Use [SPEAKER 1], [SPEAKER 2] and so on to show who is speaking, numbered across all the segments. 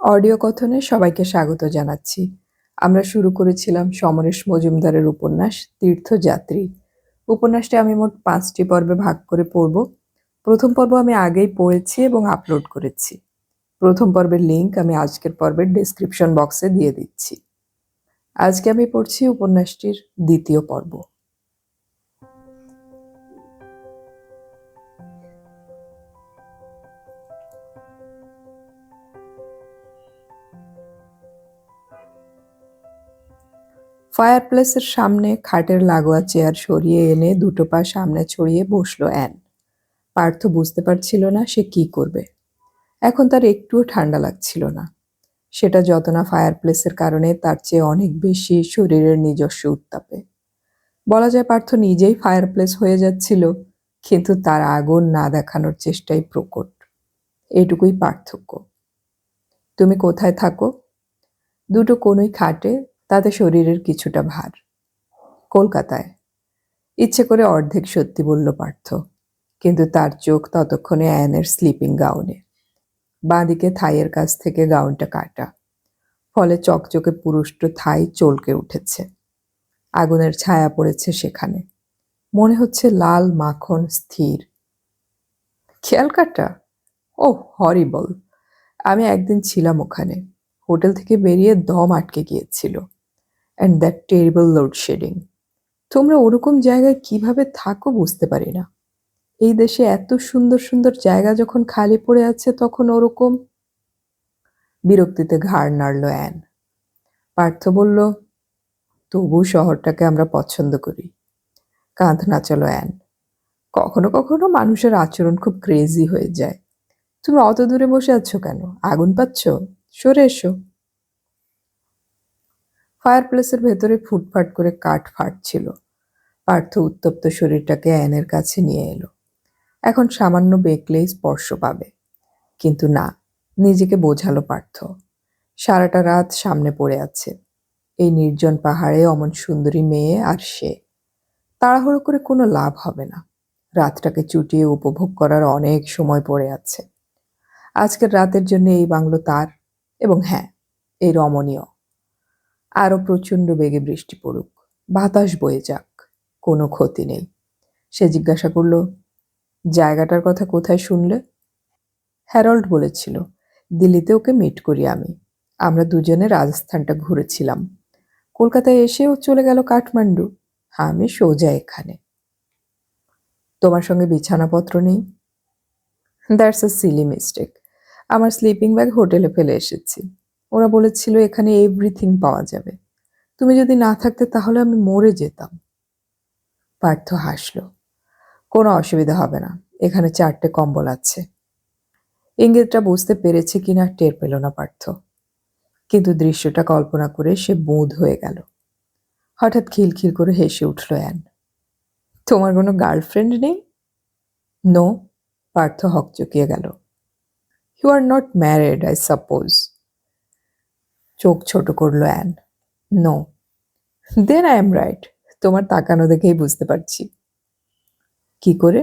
[SPEAKER 1] Audio কথনে সবাইকে স্বাগত জানাচ্ছি। আমরা শুরু করেছিলাম সমরেশ মজুমদারের উপন্যাস তীর্থযাত্রী। উপন্যাসটি আমি মোট ৫টি পর্বে ভাগ করে পড়ব। প্রথম পর্ব আমি আগেই পড়েছি এবং আপলোড করেছি। প্রথম পর্বের লিংক আমি আজকের পর্বের ডেসক্রিপশন বক্সে দিয়ে দিচ্ছি। আজকে আমি পড়ছি উপন্যাসটির দ্বিতীয় পর্ব। ফায়ারপ্লেসের সামনে খাটের লাগোয়া চেয়ার সরিয়ে এনে দুটো পা সামনে ছড়িয়ে বসলো অ্যান। পার্থ বুঝতে পারছিল না সে কি করবে। এখন তার একটুও ঠান্ডা লাগছিল না। সেটা যত না ফায়ারপ্লেসের কারণে, তার চেয়ে অনেক বেশি শরীরের নিজস্ব উত্তাপে। বলা যায় পার্থ নিজেই ফায়ারপ্লেস হয়ে যাচ্ছিল, কিন্তু তার আগুন না দেখানোর চেষ্টাই প্রকট। এটুকুই পার্থক্য। তুমি কোথায় থাকো? দুটো কোনোই খাটে, তাতে শরীরের কিছুটা ভার। কলকাতায়। ইচ্ছে করে অর্ধেক সত্যি বলল পার্থ, কিন্তু তার চোখ ততক্ষণে অ্যানের স্লিপিং গাউনে। বাঁদিকে থাইয়ের কাছ থেকে গাউনটা কাটা, ফলে চকচকে পুরুষ্ট থাই চলকে উঠেছে। আগুনের ছায়া পড়েছে সেখানে। মনে হচ্ছে লাল মাখন স্থির। খেয়াল কাটা? ও হরিবল! আমি একদিন ছিলাম ওখানে। হোটেল থেকে বেরিয়ে দম আটকে গিয়েছিল। And that terrible load shedding. তোমরা ওরকম জায়গায় কিভাবে থাকো বুঝতে পারি না। এই দেশে এত সুন্দর সুন্দর জায়গা যখন খালি পড়ে আছে, তখন ওরকম। বিরক্তিতে ঘাড় নাড়ল অ্যান। পার্থ বলল, তবু শহরটাকে আমরা পছন্দ করি। কাঁধ নাচালো অ্যান। কখনো কখনো মানুষের আচরণ খুব ক্রেজি হয়ে যায়। তুমি অত দূরে বসে আছো কেন? আগুন পাচ্ছ? সরে এসো। ফায়ারপ্লেসের ভেতরে ফুটফাট করে কাঠ ফাটছিল। পার্থ উত্তপ্ত শরীরটাকে অ্যানের কাছে নিয়ে এলো। এখন সামান্য বেঁকলেই স্পর্শ পাবে। কিন্তু না, নিজেকে বোঝালো পার্থ। সারাটা রাত সামনে পড়ে আছে। এই নির্জন পাহাড়ে অমন সুন্দরী মেয়ে আর সে। তাড়াহুড়ো করে কোনো লাভ হবে না। রাতটাকে চুটিয়ে উপভোগ করার অনেক সময় পড়ে আছে। আজকের রাতের জন্য এই বাংলো তার, এবং হ্যাঁ, এই রমণীয়। আরো প্রচণ্ড বেগে বৃষ্টি পড়ুক, বাতাস বয়ে যাক, কোনো ক্ষতি নেই। সে জিজ্ঞাসা করল, জায়গাটার কথা কোথায় শুনলে? হ্যারল্ড বলেছিল, দিল্লিতে ওকে মিট করি আমি। আমরা দুজনে রাজস্থানটা ঘুরেছিলাম। কলকাতায় এসেও চলে গেল কাঠমান্ডু। আমি সোজা এখানে। তোমার সঙ্গে বিছানাপত্র নেই? That's a Seely mistake. আমার স্লিপিং ব্যাগ হোটেলে ফেলে এসেছি। ওরা বলেছিল এখানে এভরিথিং পাওয়া যাবে। তুমি যদি না থাকতে তাহলে আমি মরে যেতাম। পার্থ হাসল। কোনো অসুবিধা হবে না, এখানে 4টে কম্বল আছে। ইঙ্গিতটা বুঝতে পেরেছে কিনা টের পেল না পার্থ, কিন্তু দৃশ্যটা কল্পনা করে সে বোধ হয়ে গেল। হঠাৎ খিলখিল করে হেসে উঠল অ্যান। তোমার কোনো গার্লফ্রেন্ড নেই? নো। পার্থ হকচকিয়ে গেল। You are not married, I suppose. চোখ ছোট করল Ann. No. Then I am right. তোমার তাকানো দেখেই বুঝতে পারছি। কি করে?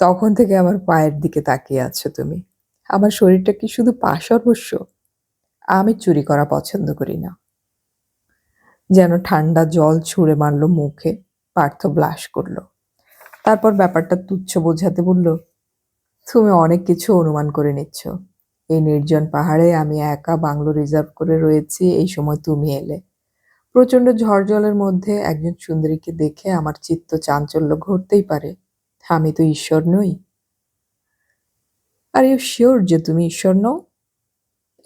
[SPEAKER 1] তখন থেকে আমার পায়ের দিকে তাকিয়ে আছো তুমি। আমার শরীরটা কি শুধু পা সর্বস্ব? আমি চুরি করা পছন্দ করি না। যেন ঠান্ডা জল ছুঁড়ে মারল মুখে। পার্থ ব্লাশ করল। তারপর ব্যাপারটা তুচ্ছ বোঝাতে বলল, তুমি অনেক কিছু অনুমান করে নিচ্ছ। এই নির্জন পাহাড়ে আমি একা বাংলো রিজার্ভ করে রয়েছি, এই সময় তুমি এলে। প্রচণ্ড ঝড় জলের মধ্যে একজন সুন্দরীকে দেখে আমার চিত্ত চাঞ্চল্য ঘটতেই পারে। আমি তো ঈশ্বর নই। আর ইউ শিওর যে তুমি ঈশ্বর নও?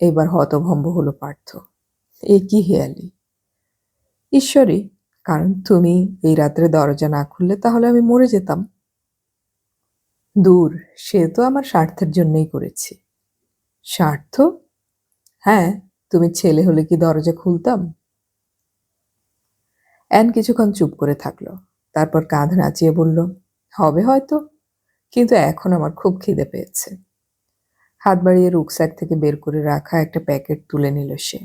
[SPEAKER 1] এইবার হতভম্ব হলো পার্থ। এ কি হেয়ালি! ঈশ্বরই, কারণ তুমি এই রাত্রে দরজা না খুললে তাহলে আমি মরে যেতাম। দূর, সে তো আমার স্বার্থের জন্যই করেছি। স্বার্থ? হ্যাঁ, তুমি ছেলে হলে কি দরজা খুলতাম? অ্যান কিছুক্ষণ চুপ করে থাকলো। তারপর কাঁধ নাচিয়ে বলল, হবে হয়তো, কিন্তু এখন আমার খুব খিদে পেয়েছে। হাত বাড়িয়ে রুকস্যাক থেকে বের করে রাখা একটা প্যাকেট তুলে নিল সে।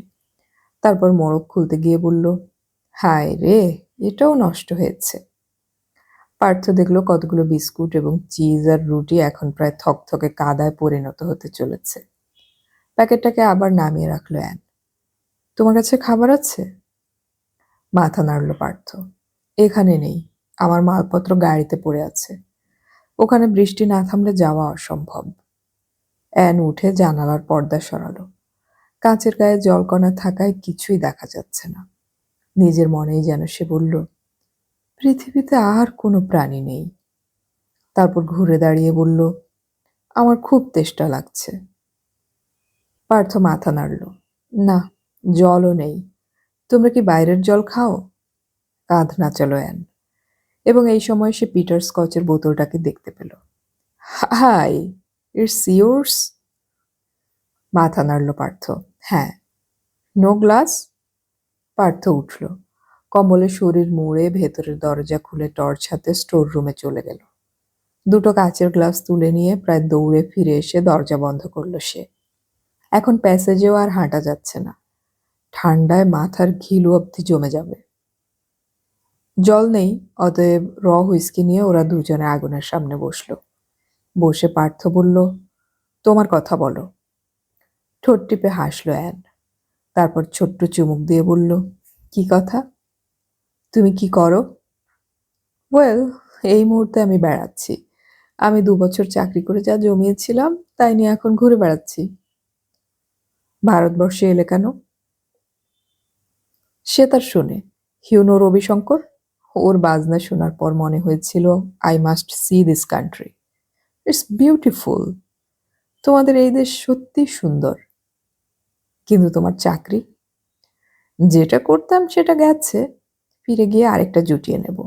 [SPEAKER 1] তারপর মোড়ক খুলতে গিয়ে বলল, হায় রে, এটাও নষ্ট হয়েছে। পার্থ দেখল কতগুলো বিস্কুট এবং চিজ আর রুটি এখন প্রায় থকথকে কাদায় পরিণত হতে চলেছে। প্যাকেটটাকে আবার নামিয়ে রাখলো অ্যান। তোমার কাছে খাবার আছে? মাথা নাড়ল পার্থ। এখানে নেই, আমার মালপত্র গাড়িতে পড়ে আছে। ওখানে বৃষ্টি না থামলে যাওয়া অসম্ভব। অ্যান উঠে জানালার পর্দা সরালো। কাঁচের গায়ে জলকণা থাকায় কিছুই দেখা যাচ্ছে না। নিজের মনেই যেন সে বলল, পৃথিবীতে আর কোনো প্রাণী নেই। তারপর ঘুরে দাঁড়িয়ে বলল, আমার খুব তেষ্টা লাগছে। পার্থ মাথা নাড়ল। না, জলও নেই। তোমরা কি বাইরের জল খাও? কাঁধ নাচালো অ্যান, এবং এই সময় সে পিটার স্কচের বোতলটাকে দেখতে পেল। Hi, it's yours? মাথা নাড়ল পার্থ। হ্যাঁ। No glass? পার্থ উঠল, কম্বলে শরীর মুড়ে ভেতরের দরজা খুলে টর্চ হাতে স্টোর রুমে চলে গেল। দুটো কাচের গ্লাস তুলে নিয়ে প্রায় দৌড়ে ফিরে এসে দরজা বন্ধ করল সে। এখন প্যাসেজেও আর হাঁটা যাচ্ছে না। ঠান্ডায় মাথার ঘিলু অবধি জমে যাবে। জল নেই, অতএব হুইস্কি নিয়ে ওরা দুজনে আগুনের সামনে বসল। বসে পার্থ বলল, তোমার কথা বলো। ঠোঁট টিপে হাসল অ্যান। তারপর ছোট্ট চুমুক দিয়ে বলল, কি কথা? তুমি কি করো? ওয়েল, এই মুহূর্তে আমি বেড়াচ্ছি। আমি 2 বছর চাকরি করে যা জমিয়েছিলাম তাই নিয়ে এখন ঘুরে বেড়াচ্ছি। ভারতবর্ষে এলে কেন? সে তার শোনে। হিউনো রবিশঙ্কর? ওর বাজনা শোনার পর মনে হয়েছিল, I must C this country. It's beautiful. তোমাদের এই দেশ সত্যি সুন্দর। কিন্তু তোমার চাকরি? যেটা করতাম সেটা গেছে, ফিরে গিয়ে আরেকটা জুটিয়ে নেব।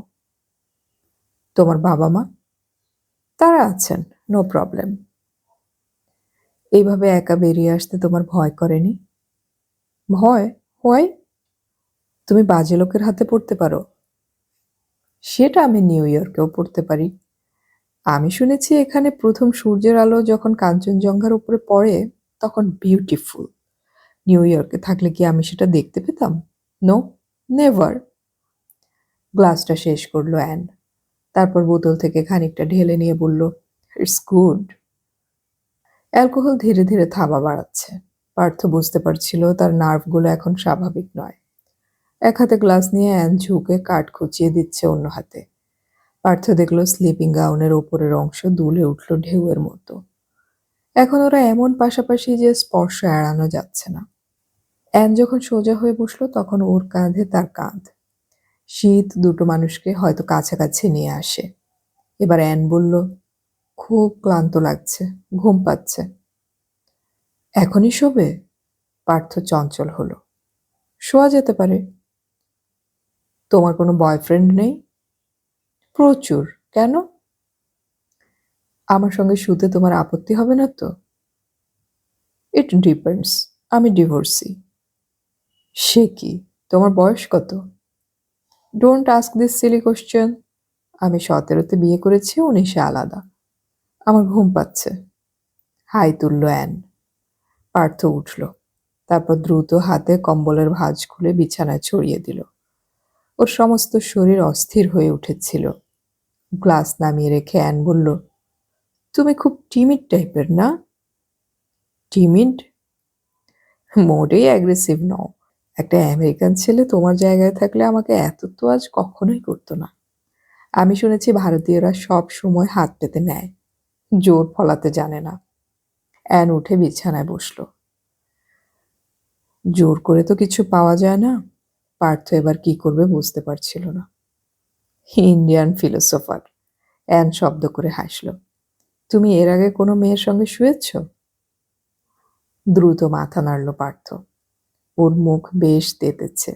[SPEAKER 1] তোমার বাবা মা? তারা আছেন, নো প্রবলেম। এইভাবে একা বেরিয়ে আসতে তোমার ভয় করেনি? ভয়? হোয়াই? তুমি বাজে লোকের হাতে পড়তে পারো। সেটা আমি নিউ ইয়র্কেও পড়তে পারি। আমি শুনেছি এখানে প্রথম সূর্যের আলো যখন কাঞ্চনজঙ্ঘার উপরে পড়ে তখন বিউটিফুল। নিউ ইয়র্কে থাকলে কি আমি সেটা দেখতে পেতাম? No, never. গ্লাসটা শেষ করলো অ্যান। তারপর বোতল থেকে খানিকটা ঢেলে নিয়ে বলল, ইটস গুড। অ্যালকোহল ধীরে ধীরে থাবা বাড়াচ্ছে। পার্থ বুঝতে পারছিল তার নার্ভগুলো এখন স্বাভাবিক নয়। এক হাতে গ্লাস নিয়ে অ্যান ঝুঁকে কাঠ খুঁচিয়ে দিচ্ছে অন্য হাতে। পার্থ দেখল স্লিপিং গাউনের ওপরের অংশ দুলে উঠল ঢেউয়ের মতো। এখন ওরা এমন পাশাপাশি যে স্পর্শ এড়ানো যাচ্ছে না। অ্যান যখন সোজা হয়ে বসলো তখন ওর কাঁধে তার কাঁধ। শীত দুটো মানুষকে হয়তো কাছাকাছি নিয়ে আসে। এবার অ্যান বলল, খুব ক্লান্ত লাগছে, ঘুম পাচ্ছে। এখনই শোবে? পার্থ চঞ্চল হলো। শোয়া যেতে পারে। তোমার কোনো বয়ফ্রেন্ড নেই? প্রচুর। কেন? আমার সঙ্গে শুতে তোমার আপত্তি হবে না তো? It depends. আমি ডিভোর্সি। সে কি? তোমার বয়স কত? Don't ask this silly question. আমি 17-তে বিয়ে করেছি, 19-এ আলাদা। আমার ঘুম পাচ্ছে। হাই তুলল অ্যান। পার্থ উঠল। তারপর দ্রুত হাতে কম্বলের ভাঁজ খুলে বিছানায় ছড়িয়ে দিল। ওর সমস্ত শরীর অস্থির হয়ে উঠেছিল। গ্লাস নামিয়ে রেখে অ্যান বলল, তুমি খুব টিমিড টাইপের না? টিমিড? মোটেই অ্যাগ্রেসিভ নও। একটা আমেরিকান ছেলে তোমার জায়গায় থাকলে আমাকে এত তো আজ কখনোই করতো না। আমি শুনেছি ভারতীয়রা সব সময় হাত পেতে নেয়, জোর ফলাতে জানে না। অ্যান উঠে বিছানায় বসল। জোর করে তো কিছু পাওয়া যায় না। পার্থ এবার কি করবে বুঝতে পারছিল না। Indian philosopher. অ্যান শব্দ করে হাসল। তুমি এর আগে কোনো মেয়ের সঙ্গে শুয়েছ? দ্রুত মাথা নাড়ল পার্থ। ওর মুখ বেশ তেতেছে।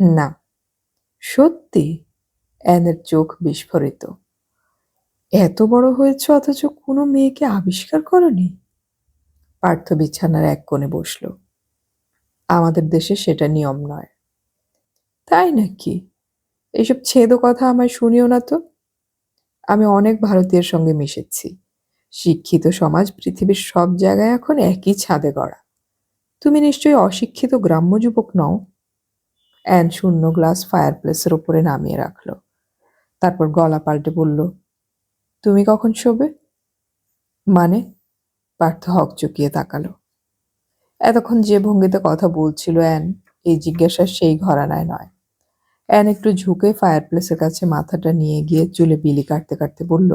[SPEAKER 1] না। সত্যি? অ্যানের চোখ বিস্ফোরিত। এত বড় হয়েছ অথচ কোনো মেয়েকে আবিষ্কার করনি? পার্থ বিছানার এক কোণে বসল। আমাদের দেশে সেটা নিয়ম নয়। তাই নাকি? এইসব ছেদো কথা আমায় শুনিও না তো। আমি অনেক ভারতীয়ের সঙ্গে মিশেছি। শিক্ষিত সমাজ পৃথিবীর সব জায়গায় এখন একই ছাদে গড়া। তুমি নিশ্চয়ই অশিক্ষিত গ্রাম্য যুবক নও। অ্যান শূন্য গ্লাস ফায়ারপ্লেসের উপরে নামিয়ে রাখল। তারপর গলা পাল্টে বলল, তুমি কখন শোবে? মানে? পার্থ হকচকিয়ে তাকালো। এতক্ষণ যে ভঙ্গিতে কথা বলছিল অ্যান, এই জিজ্ঞাসার সেই ঘরানায় নয়। অ্যান একটু ঝুঁকে ফায়ারপ্লেসের কাছে মাথাটা নিয়ে গিয়ে চুলে বিলি কাটতে কাটতে বলল,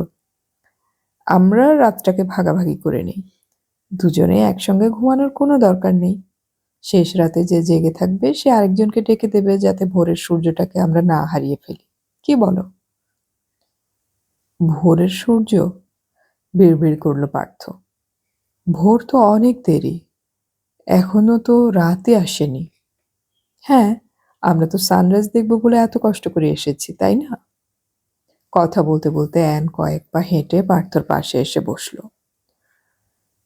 [SPEAKER 1] আমরা রাতটাকে ভাগাভাগি করে নিই। দুজনে একসঙ্গে ঘুমানোর কোনো দরকার নেই। শেষ রাতে যে জেগে থাকবে সে আরেকজনকে ডেকে দেবে, যাতে ভোরের সূর্যটাকে আমরা না হারিয়ে ফেলি। কি বলো? ভোরের সূর্য? বিড়বিড় করল পার্থ। ভোর তো অনেক দেরি, এখনো তো রাতে আসেনি। হ্যাঁ, আমরা তো সানরাইজ দেখবো বলে এত কষ্ট করে এসেছি, তাই না? কথা বলতে বলতে অ্যান কয়েক পা হেঁটে পার্থর পাশে এসে বসলো।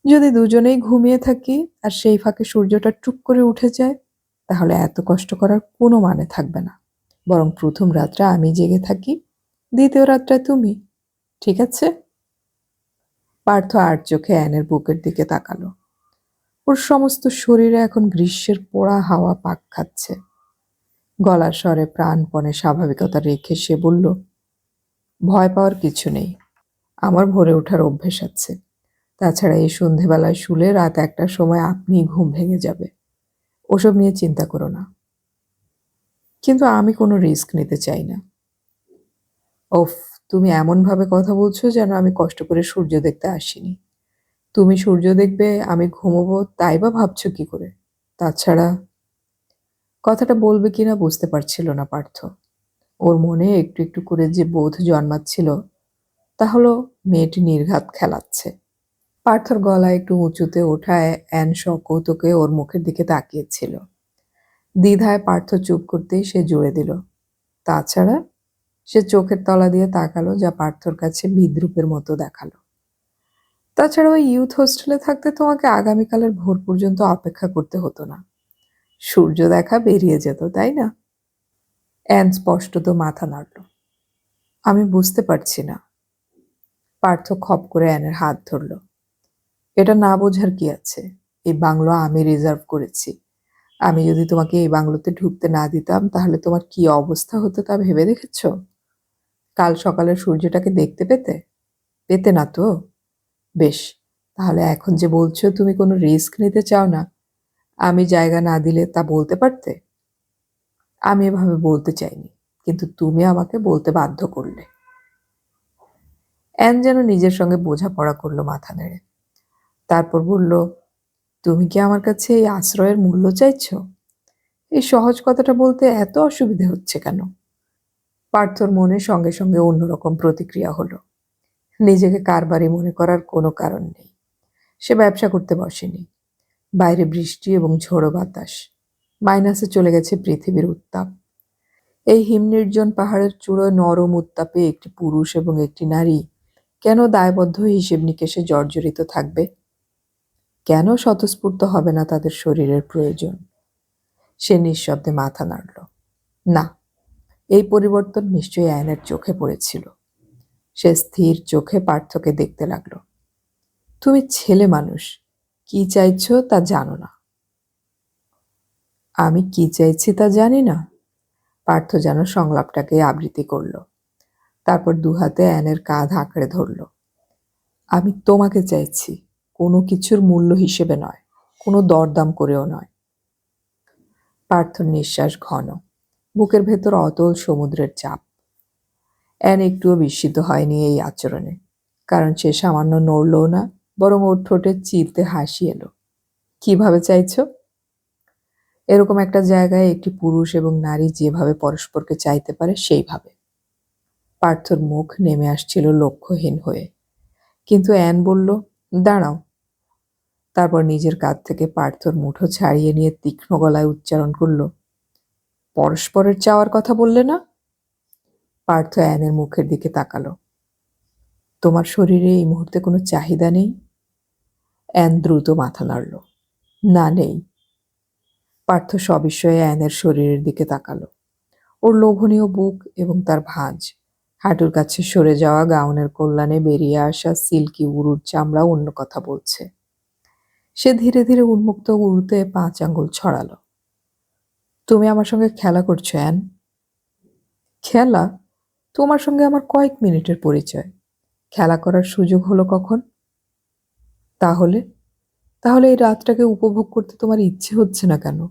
[SPEAKER 1] যদি দুজনেই ঘুমিয়ে থাকি আর সেই ফাঁকে সূর্যটা টুক করে উঠে যায়, তাহলে এত কষ্ট করার কোনো মানে থাকবে না। বরং প্রথম রাতটা আমি জেগে থাকি, দ্বিতীয় রাতটা তুমি। ঠিক আছে? পার্থ আর চোখে অ্যানের বুকের দিকে তাকালো। ওর সমস্ত শরীরে এখন গ্রীষ্মের পোড়া হাওয়া পাক খাচ্ছে। গলার স্বরে প্রাণপণে স্বাভাবিকতা রেখে সে বলল, ভয় পাওয়ার কিছু নেই। আমার ভোরে ওঠার অভ্যেস আছে। তাছাড়া এই সন্ধেবেলায় শুলে রাত 1টার সময় আপনিই ঘুম ভেঙে যাবে। ওসব নিয়ে চিন্তা করো না। কিন্তু আমি কোনো রিস্ক নিতে চাই না। ওফ, তুমি এমনভাবে কথা বলছো যেন আমি কষ্ট করে সূর্য দেখতে আসিনি। তুমি সূর্য দেখবে, আমি ঘুমোবো, তাই বা ভাবছো কি করে? তাছাড়া কথাটা বলবে কিনা বুঝতে পারছিল না পার্থ। ওর মনে একটু একটু করে যে বোধ জন্মাচ্ছিল, তা হলো মেয়েটি নির্ঘাত খেলাচ্ছে। পার্থর গলা একটু উঁচুতে ওঠায় অ্যান সকৌতুকে ওর মুখের দিকে তাকিয়েছিল। দ্বিধায় পার্থ চুপ করতেই সে জুড়ে দিল, তাছাড়া? সে চোখের তলা দিয়ে তাকালো, যা পার্থর কাছে বিদ্রূপের মতো দেখালো। তাছাড়া ওই ইউথ হোস্টেলে থাকতে তোমাকে আগামীকালের ভোর পর্যন্ত অপেক্ষা করতে হতো না। সূর্য দেখা বেরিয়ে যেত, তাই না? অ্যান স্পষ্টত মাথা নাড়ল। আমি বুঝতে পারছি না। পার্থ খপ করে অ্যানের হাত ধরল। এটা না বোঝার কি আছে? এই বাংলো আমি রিজার্ভ করেছি। আমি যদি তোমাকে এই বাংলোতে ঢুকতে না দিতাম, তাহলে তোমার কি অবস্থা হতো তা ভেবে দেখেছ? কাল সকালের সূর্যটাকে দেখতে পেতে? পেতে না তো? বেশ, তাহলে এখন যে বলছো তুমি কোনো রিস্ক নিতে চাও না, আমি জায়গা না দিলে তা বলতে পারতে। আমি এভাবে বলতে চাইনি, কিন্তু তুমি আমাকে বলতে বাধ্য করলে। অ্যান যেন নিজের সঙ্গে বোঝাপড়া করলো মাথা নেড়ে। তারপর বলল, তুমি কি আমার কাছে এই আশ্রয়ের মূল্য চাইছ? এই সহজ কথাটা বলতে এত অসুবিধে হচ্ছে কেন? পার্থর মনে সঙ্গে সঙ্গে অন্যরকম প্রতিক্রিয়া হলো। নিজেকে কারবারি মনে করার কোনো কারণ নেই। সে ব্যবসা করতে বসেনি। বাইরে বৃষ্টি এবং ঝোড়ো বাতাস। মাইনাসে চলে গেছে পৃথিবীর উত্তাপ। এই হিমনির্জন পাহাড়ের চূড়োয় নরম উত্তাপে একটি পুরুষ এবং একটি নারী কেন দায়বদ্ধ হিসেব নিকেশে জর্জরিত থাকবে? কেন স্বতঃস্ফূর্ত হবে না তাদের শরীরের প্রয়োজন? সে নিঃশব্দে মাথা নাড়ল। না, এই পরিবর্তন নিশ্চয়ই অ্যানের চোখে পড়েছিল। সে স্থির চোখে পার্থকে দেখতে লাগলো। তুমি ছেলে মানুষ, কি চাইছো তা জানো না। আমি কি চাইছি তা জানি না? পার্থ যেন সংলাপটাকে আবৃত্তি করল। তারপর দুহাতে অ্যানের কাঁধ আঁকড়ে ধরল। আমি তোমাকে চাইছি, কোনো কিছুর মূল্য হিসেবে নয়, কোনো দরদাম করেও নয়। পার্থর নিঃশ্বাস ঘন, বুকের ভেতর অতল সমুদ্রের চাপ। অ্যান একটুও বিস্মিত হয়নি এই আচরণে, কারণ সে সামান্য নড়লও না, বরং ওর ঠোঁটে চিরতে হাসি এলো। কিভাবে চাইছো? এরকম একটা জায়গায় একটি পুরুষ এবং নারী যেভাবে পরস্পরকে চাইতে পারে সেইভাবে। পার্থর মুখ নেমে আসছিল লক্ষ্যহীন হয়ে, কিন্তু অ্যান বলল, দাঁড়াও। তারপর নিজের কাঁধ থেকে পার্থর মুঠো ছাড়িয়ে নিয়ে তীক্ষ্ণ গলায় উচ্চারণ করল, পরস্পরের চাওয়ার কথা বললে না? পার্থ অ্যানের মুখের দিকে তাকালো। তোমার শরীরে এই মুহূর্তে কোনো চাহিদা নেই? অ্যান দ্রুত মাথা নাড়ল। না, নেই। পার্থ সবিস্ময়ে অ্যানের শরীরের দিকে তাকালো। ওর লোভনীয় বুক এবং তার ভাঁজ, হাঁটুর কাছে সরে যাওয়া গাউনের কল্যাণে বেরিয়ে আসা সিল্কি উরুর চামড়া অন্য কথা বলছে। সে ধীরে ধীরে উন্মুক্ত উরুতে 5 আঙ্গুল ছড়ালো। তুমি আমার সঙ্গে খেলা করছো অ্যান। খেলা? তোমার সঙ্গে আমার কয়েক মিনিটের পরিচয়। খেলা করার সুযোগ হলো কখন? তাহলে তাহলে এই রাতটাকে উপভোগ করতে তোমার ইচ্ছে হচ্ছে না কেন?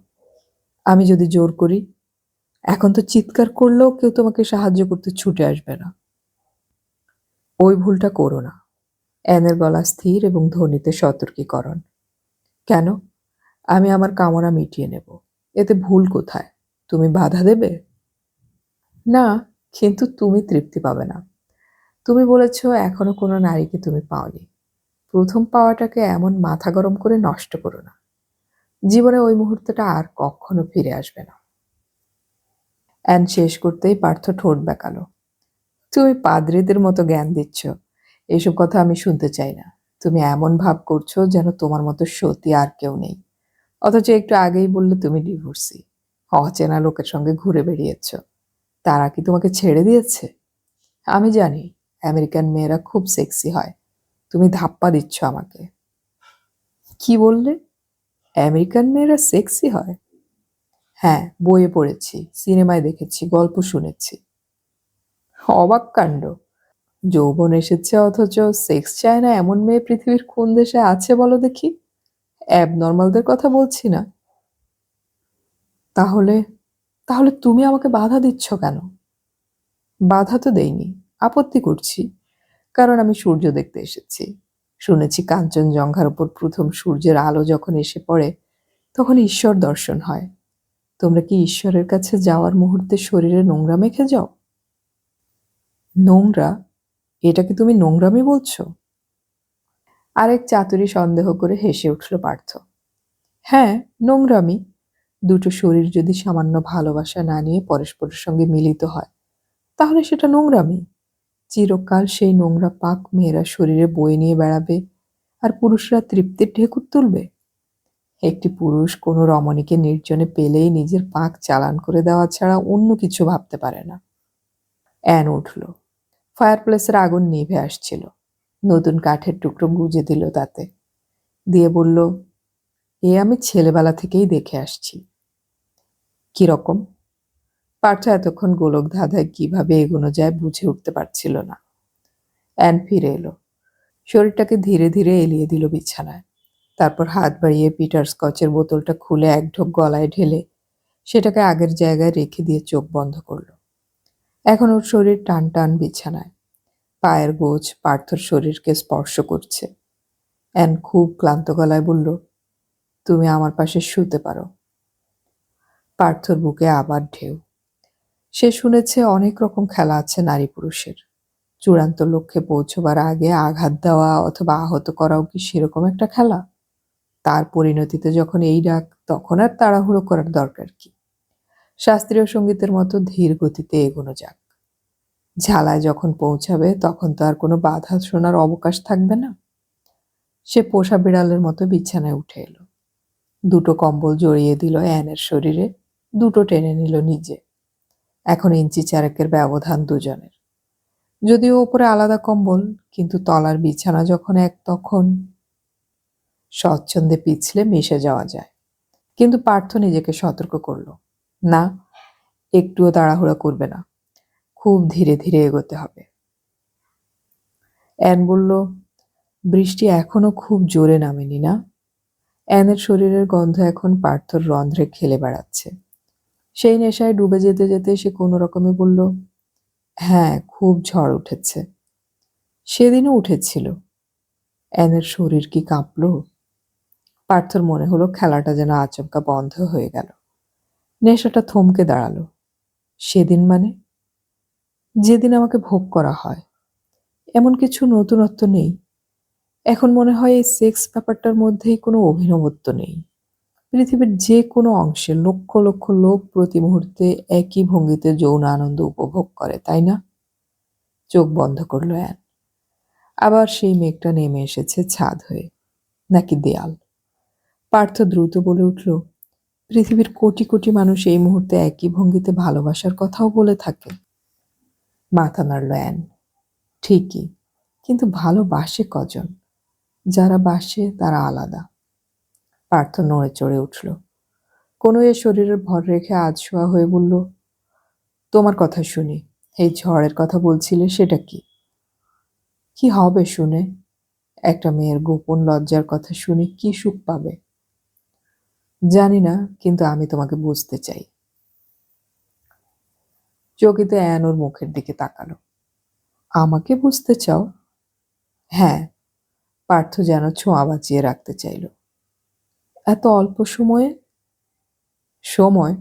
[SPEAKER 1] আমি যদি জোর করি? এখন তো চিৎকার করলেও কেউ তোমাকে সাহায্য করতে ছুটে আসবে না। ওই ভুলটা করো না। অ্যানের গলা স্থির এবং ধ্বনিতে সতর্কীকরণ। কেন? আমি আমার কামনা মিটিয়ে নেব। এতে ভুল কোথায়? তুমি বাধা দেবে? না, কিন্তু তুমি তৃপ্তি পাবে না। তুমি বলেছ এখনো কোনো নারীকে তুমি পাওনি। প্রথম পাওয়াটাকে এমন মাথা গরম করে নষ্ট করো না। জীবনে ওই মুহূর্তটা আর কখনো ফিরে আসবে না। অ্যান শেষ করতেই পার্থ ঠোঁট বেঁকালো। তুমি পাদ্রীদের মতো জ্ঞান দিচ্ছ। এসব কথা আমি শুনতে চাই না। তুমি এমন ভাব করছো যেন তোমার মতো সতী আর কেউ নেই। অথচ একটু আগেই বললে তুমি ডিভোর্সি। অচেনা লোকের সঙ্গে ঘুরে বেরিয়েছ। তারা কি তোমাকে ছেড়ে দিয়েছে? আমি জানি আমেরিকান মেয়েরা খুব সেক্সি হয়। তুমি ধাপ্পা দিচ্ছ আমাকে। কি বললে? আমেরিকান মেয়েরা সেক্সি হয়? হ্যাঁ, বইয়ে পড়েছি, সিনেমায় দেখেছি, গল্প শুনেছি। অবাক কাণ্ড। যৌবন এসেছে অথচ সেক্স চায় না এমন মেয়ে পৃথিবীর কোন দেশে আছে বলো দেখি? অ্যাবনর্মালদের কথা বলছি না। তাহলে তাহলে তুমি আমাকে বাধা দিচ্ছ কেন? বাধা তো দেইনি, আপত্তি করছি। কারণ আমি সূর্য দেখতে এসেছি। শুনেছি কাঞ্চনজঙ্ঘার উপর প্রথম সূর্যের আলো যখন এসে পড়ে তখন ঈশ্বর দর্শন হয়। তোমরা কি ঈশ্বরের কাছে যাওয়ার মুহূর্তে শরীরে নোংরা মেখে যাও? নোংরা? এটা কি তুমি নোংরামি বলছো? আরেক চাতুরী সন্দেহ করে হেসে উঠল পার্থ। হ্যাঁ, নোংরামি। দুটো শরীর যদি সামান্য ভালোবাসা না নিয়ে পরস্পরের সঙ্গে মিলিত হয় তাহলে সেটা নোংরামি। চিরকাল সেই নোংরা পাক মেয়েরা শরীরে বয়ে নিয়ে বেড়াবে আর পুরুষরা তৃপ্তির ঢেকুর তুলবে। একটি পুরুষ কোনো রমণীকে নির্জনে পেলেই নিজের পাক চালান করে দেওয়া ছাড়া অন্য কিছু ভাবতে পারে না। অ্যান উঠল। ফায়ারপ্লেসের আগুন নিভে আসছিল। নতুন কাঠের টুকরো গুজে দিল তাতে। দিয়ে বলল, এ আমি ছেলেবেলা থেকেই দেখে আসছি। কিরকম? পার্থ এতক্ষণ গোলক ধাঁধায় কিভাবে এগোনো যায় বুঝে উঠতে পারছিল না। অ্যান ফিরে এলো। শরীরটাকে ধীরে ধীরে এলিয়ে দিল বিছানায়। তারপর হাত বাড়িয়ে পিটার স্কচের বোতলটা খুলে এক ঢোক গলায় ঢেলে সেটাকে আগের জায়গায় রেখে দিয়ে চোখ বন্ধ করল। এখন ওর শরীর টান টান বিছানায়। পায়ের গোছ পার্থর শরীরকে স্পর্শ করছে। অ্যান খুব ক্লান্ত গলায় বলল, তুমি আমার পাশে শুতে পারো। পার্থর বুকে আবার ঢেউ। সে শুনেছে অনেক রকম খেলা আছে নারী পুরুষের। চূড়ান্ত লক্ষ্যে পৌঁছবার আগে আঘাত দেওয়া অথবা আহত করাও কি সেরকম একটা খেলা? তার পরিণতিতে যখন এই ডাক তখন আর তাড়াহুড়ো করার দরকার কি? শাস্ত্রীয় সঙ্গীতের মতো ধীর গতিতে এগোনো যাক। ঝালায় যখন পৌঁছাবে তখন তো আর কোনো বাধা শোনার অবকাশ থাকবে না। সে পোষা বিড়ালের মতো বিছানায় উঠে এলো। দুটো কম্বল জড়িয়ে দিল অ্যানের শরীরে, দুটো টেনে নিল নিজে। এখন ইঞ্চি চারেকের ব্যবধান দুজনের। যদিও ওপরে আলাদা কম্বল, কিন্তু তলার বিছানা যখন এক তখন স্বচ্ছন্দে পিছলে মিশে যাওয়া যায়। কিন্তু পার্থ নিজেকে সতর্ক করল, না, একটুও তাড়াহুড়া করবে না, খুব ধীরে ধীরে এগোতে হবে। অ্যান বলল, বৃষ্টি এখনো খুব জোরে নামেনি না? অ্যানের শরীরের গন্ধ এখন পার্থর রন্ধ্রে খেলে বেড়াচ্ছে। সেই নেশায় ডুবে যেতে যেতে সে কোনো রকমে বলল, হ্যাঁ, খুব ঝড় উঠেছে। সেদিনও উঠেছিল। অ্যানের শরীর কি কাঁপল? পার্থর মনে হলো খেলাটা যেন আচমকা বন্ধ হয়ে গেল। নেশাটা থমকে দাঁড়ালো। সেদিন মানে? যেদিন আমাকে ভোগ করা হয়। এমন কিছু নতুনত্ব নেই। এখন মনে হয় এই সেক্স ব্যাপারটার মধ্যেই কোনো অভিনবত্ব নেই। পৃথিবীর যে কোনো অংশে লক্ষ লক্ষ লোক প্রতি মুহূর্তে একই ভঙ্গিতে যৌন আনন্দ উপভোগ করে, তাই না? চোখ বন্ধ করলো অ্যান। আবার সেই মেঘটা নেমে এসেছে ছাদ হয়ে, নাকি দেয়াল? পার্থ দ্রুত বলে উঠল, পৃথিবীর কোটি কোটি মানুষ এই মুহূর্তে একই ভঙ্গিতে ভালোবাসার কথাও বলে থাকে। মাথা নাড়ল অ্যান। ঠিকই, কিন্তু ভালোবাসে কজন? যারা বাসে তারা আলাদা। পার্থ নড়ে চড়ে উঠল। কোনো এ শরীরের ভর রেখে আধশোয়া হয়ে বলল, তোমার কথা শুনি। এই ঝড়ের কথা বলছিলে, সেটা কি? কি হবে শুনে? একটা মেয়ের গোপন লজ্জার কথা শুনে কি সুখ পাবে? জানি না, কিন্তু আমি তোমাকে বুঝতে চাই। চকিতে অ্যান ওর মুখের দিকে তাকালো। আমাকে বুঝতে চাও? হ্যাঁ। পার্থ যেন ছোঁয়া বাঁচিয়ে রাখতে চাইল। এত অল্প সময়ে? সময়?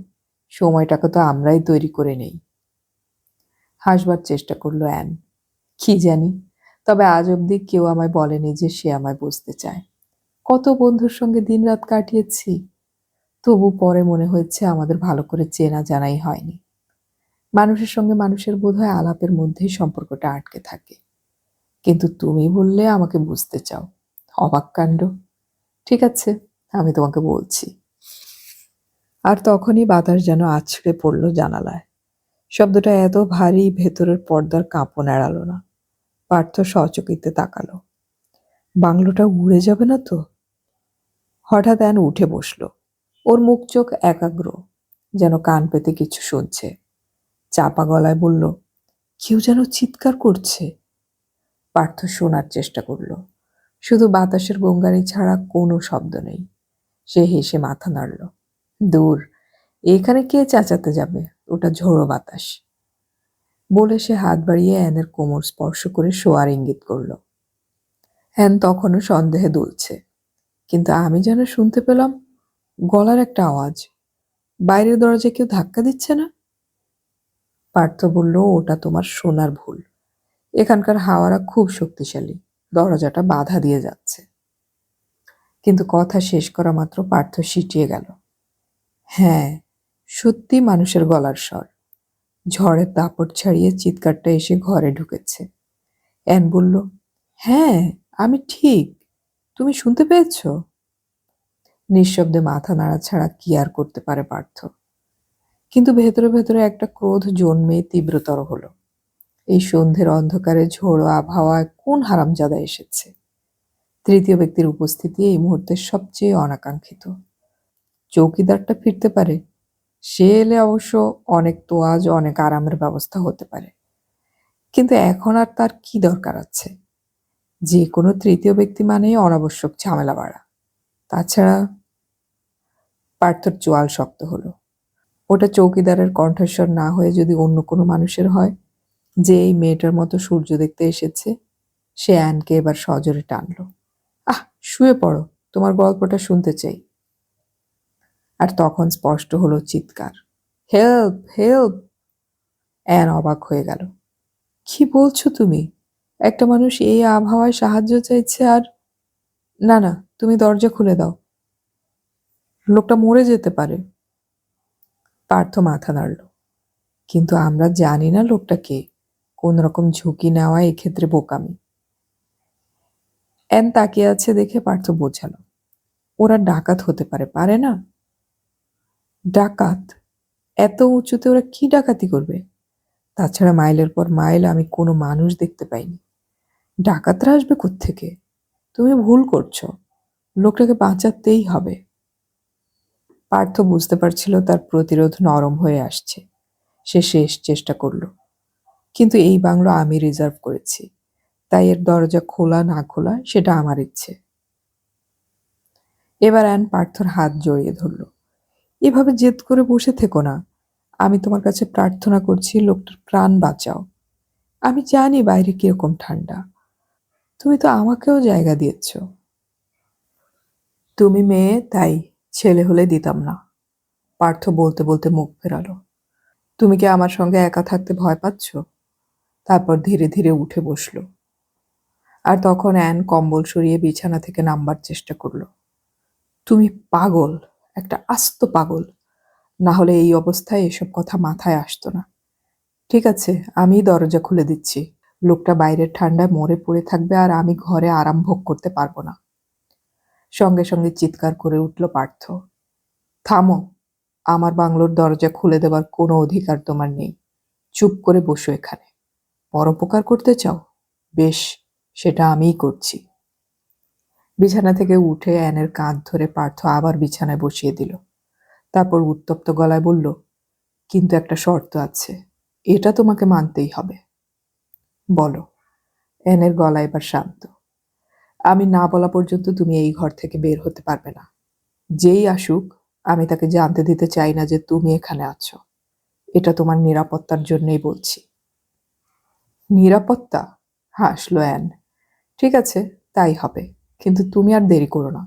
[SPEAKER 1] সময়টাকে তো আমরাই তৈরি করে নেই। হাসবার চেষ্টা করলো অ্যান। কি জানি, তবে আজ অবধি কেউ আমায় বলেনি যে সে আমায় বুঝতে চায়। কত বন্ধুর সঙ্গে দিনরাত কাটিয়েছি, তবু পরে মনে হয়েছে আমাদের ভালো করে চেনা জানাই হয়নি। মানুষের সঙ্গে মানুষের বোধহয় আলাপের মধ্যেই সম্পর্কটা আটকে থাকে। কিন্তু তুমি বললে আমাকে বুঝতে চাও। অবাক কাণ্ড। ঠিক আছে, আমি তোমাকে বলছি। আর তখনই বাতাস যেন আছড়ে পড়ল জানালায়। শব্দটা এত ভারী, ভেতরের পর্দার কাঁপন এড়ালো না। পার্থ সচকিতে তাকালো। বাংলোটা উড়ে যাবে না তো? হঠাৎ অ্যান উঠে বসল। ওর মুখ চোখ একাগ্র, যেন কান পেতে কিছু শুনছে। চাপা গলায় বলল, কেউ যেন চিৎকার করছে। পার্থ শোনার চেষ্টা করল। শুধু বাতাসের গোঙ্গানি ছাড়া কোনো শব্দ নেই। সে হেসে মাথা নাড়ল। দূর, এখানে কে চেঁচাতে যাবে? ওটা ঝোড়ো বাতাস। বলে সে হাত বাড়িয়ে অ্যানের কোমর স্পর্শ করে শোয়ার ইঙ্গিত করল। অ্যান তখনও সন্দেহে দুলছে। কিন্তু আমি যেন শুনতে পেলাম গলার একটা আওয়াজ। বাইরের দরজায় কেউ ধাক্কা দিচ্ছে না? পার্থ বলল, ওটা তোমার শোনার ভুল। এখানকার হাওয়ারা খুব শক্তিশালী, দরজাটা বাধা দিয়ে যাচ্ছে। কিন্তু কথা শেষ করা মাত্র পার্থ সিটিয়ে গেল। হ্যাঁ, সত্যি মানুষের গলার স্বর। ঝড়ের দাপট ছাড়িয়ে চিৎকারটা এসে ঘরে ঢুকেছে। অ্যান বলল, হ্যাঁ, আমি ঠিক। তুমি শুনতে পেয়েছ? নিঃশব্দে মাথা নাড়া ছাড়া কি আর করতে পারে পার্থ? কিন্তু ভেতরে ভেতরে একটা ক্রোধ জন্মে তীব্রতর হলো। এই সন্ধ্যের অন্ধকারে ঝোড়ো আবহাওয়ায় কোন হারামজাদা এসেছে? তৃতীয় ব্যক্তির উপস্থিতি এই মুহূর্তে সবচেয়ে অনাকাঙ্ক্ষিত। চৌকিদারটা ফিরতে পারে। সে এলে অবশ্য অনেক তোয়াজ, অনেক আরামের ব্যবস্থা হতে পারে। কিন্তু এখন আর তার কি দরকার আছে? যে কোনো তৃতীয় ব্যক্তি মানেই অনাবশ্যক ঝামেলা বাড়া। তাছাড়া পার্থর চোয়াল শক্ত হলো। ওটা চৌকিদারের কণ্ঠস্বর না হয়ে যদি অন্য কোনো মানুষের হয়, যে এই মেয়েটার মতো সূর্য দেখতে এসেছে, সে অ্যানকে এবার সজোরে টানল। আহ, শুয়ে পড়ো, তোমার গল্পটা শুনতে চাই। আর তখন স্পষ্ট হলো চিৎকার, হেল্প, হেল্প! অ্যান অবাক হয়ে গেল। কি বলছো তুমি? একটা মানুষ এই আবহাওয়ায় সাহায্য চাইছে আর... না না, তুমি দরজা খুলে দাও, লোকটা মরে যেতে পারে। পার্থ মাথা নাড়ল। কিন্তু আমরা জানি না লোকটা কে। কোন রকম ঝুঁকি নেওয়া এক্ষেত্রে বোকামি। অ্যান তাকিয়ে আছে দেখে পার্থ বোঝালো, ওরা ডাকাত হতে পারে, পারে না? ডাকাত? এত উঁচুতে ওরা কি ডাকাতি করবে? তাছাড়া মাইলের পর মাইল আমি কোনো মানুষ দেখতে পাইনি। ডাকাতরা আসবে কোত্থেকে? তুমি ভুল করছো। লোকটাকে বাঁচাতেই হবে। পার্থ বুঝতে পারছিল তার প্রতিরোধ নরম হয়ে আসছে। সে শেষ চেষ্টা করল। কিন্তু এই বাংলো আমি রিজার্ভ করেছি, তাই এর দরজা খোলা না খোলা সেটা আমার ইচ্ছে। এবার অ্যান পার্থর হাত জড়িয়ে ধরল। এভাবে জেদ করে বসে থেকো না। আমি তোমার কাছে প্রার্থনা করছি, লোকটার প্রাণ বাঁচাও। আমি জানি বাইরে কিরকম ঠান্ডা। তুমি তো আমাকেও জায়গা দিয়েছ। তুমি মেয়ে, তাই। ছেলে হলে দিতাম না। পার্থ বলতে বলতে মুখ ফেরালো। তুমি কি আমার সঙ্গে একা থাকতে ভয় পাচ্ছ? তারপর ধীরে ধীরে উঠে বসল। আর তখন অ্যান কম্বল সরিয়ে বিছানা থেকে নামবার চেষ্টা করলো। তুমি পাগল, একটা আস্ত পাগল। না হলে এই অবস্থায় এসব কথা মাথায় আসতো না। ঠিক আছে, আমি দরজা খুলে দিচ্ছি। লোকটা বাইরের ঠান্ডায় মরে পড়ে থাকবে আর আমি ঘরে আরাম ভোগ করতে পারবো না। সঙ্গে সঙ্গে চিৎকার করে উঠল পার্থ, থামো! আমার বাংলোর দরজা খুলে দেবার কোনো অধিকার তোমার নেই। চুপ করে বসো এখানে। পরোপকার করতে চাও? বেশ, সেটা আমিই করছি। বিছানা থেকে উঠে অ্যানের কাঁধ ধরে পার্থ আবার বিছানায় বসিয়ে দিল। তারপর উত্তপ্ত গলায় বলল, কিন্তু একটা শর্ত আছে। এটা তোমাকে মানতেই হবে। বলো। অ্যানের গলা এবার শান্ত। আমি না বলা পর্যন্ত তুমি এই ঘর থেকে বের হতে পারবে না। যেই আসুক, আমি তাকে জানতে দিতে চাই না যে তুমি এখানে আছো। এটা তোমার নিরাপত্তার জন্যই বলছি। নিরাপত্তা? হাসলো অ্যান। ঠিক আছে, তাই হবে, কিন্তু তুমি আর দেরি করো না।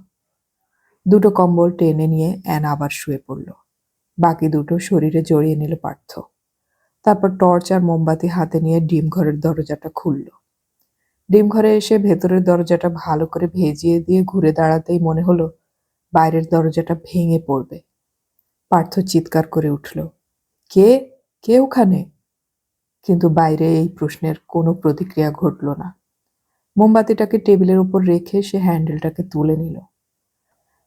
[SPEAKER 1] দুটো কম্বল টেনে নিয়ে অ্যান আবার শুয়ে পড়ল। বাকি দুটো শরীরে জড়িয়ে নিল পার্থ। তারপর টর্চ আর মোমবাতি হাতে নিয়ে ডিম ঘরের দরজাটা খুলল। ডিম ঘরে এসে ভেতরের দরজাটা ভালো করে ভেজিয়ে দিয়ে ঘুরে দাঁড়াতেই মনে হলো বাইরের দরজাটা ভেঙে পড়বে। পার্থ চিৎকার করে উঠল, কে? কে ওখানে? কিন্তু বাইরে এই প্রশ্নের কোনো প্রতিক্রিয়া ঘটল না। মোমবাতিটাকে টেবিলের উপর রেখে সে হ্যান্ডেলটাকে তুলে নিল।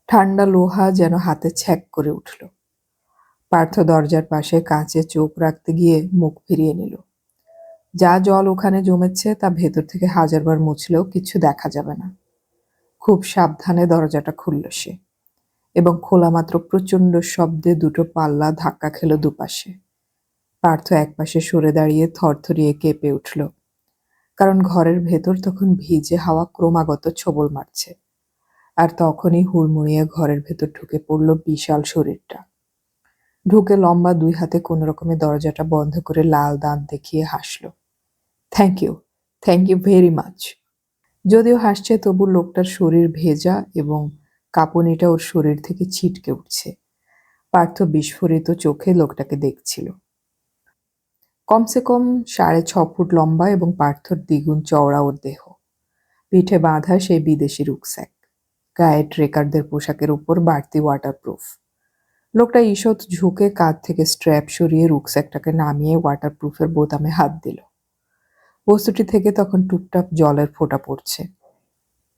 [SPEAKER 1] ঠান্ডা লোহা যেন হাতে ছ্যাক করে উঠল। পার্থ দরজার পাশে কাঁচে চোখ রাখতে গিয়ে মুখ ফিরিয়ে নিল। যা জল ওখানে জমেছে তা ভেতর থেকে হাজারবার মুছলেও কিছু দেখা যাবে না। খুব সাবধানে দরজাটা খুলল সে, এবং খোলা মাত্র প্রচণ্ড শব্দে দুটো পাল্লা ধাক্কা খেল দুপাশে। পার্থ একপাশে সরে দাঁড়িয়ে থরথরিয়ে কেঁপে উঠল, কারণ ঘরের ভেতর তখন ভিজে হাওয়া ক্রমাগত ছোবল মারছে। আর তখনই হুড়মুড়িয়ে ঘরের ভেতর ঢুকে পড়ল বিশাল শরীরটা। ঢুকে লম্বা দুই হাতে কোনো রকমে দরজাটা বন্ধ করে লাল দাঁত দেখিয়ে হাসল। Thank you very much. যদিও হাসছে, তবু লোকটার শরীর ভেজা এবং কাঁপুনিটা ওর শরীর থেকে ছিটকে উঠছে। পার্থ বিস্ফোরিত চোখে লোকটাকে দেখছিল। কমসে কম 6.5 ফুট লম্বা এবং পার্থর দ্বিগুণ চওড়া ওর দেহ। পিঠে বাঁধা সেই বিদেশি রুকস্যাক, গায়ে ট্রেকারদের পোশাকের উপর বাড়তি ওয়াটারপ্রুফ। লোকটা ঈষৎ ঝুঁকে কাঁধ থেকে স্ট্র্যাপ সরিয়ে রুকস্যাকটাকে নামিয়ে ওয়াটারপ্রুফের বোতামে হাত দিল। বস্তুটি থেকে তখন টুপটাপ জলের ফোঁটা পড়ছে।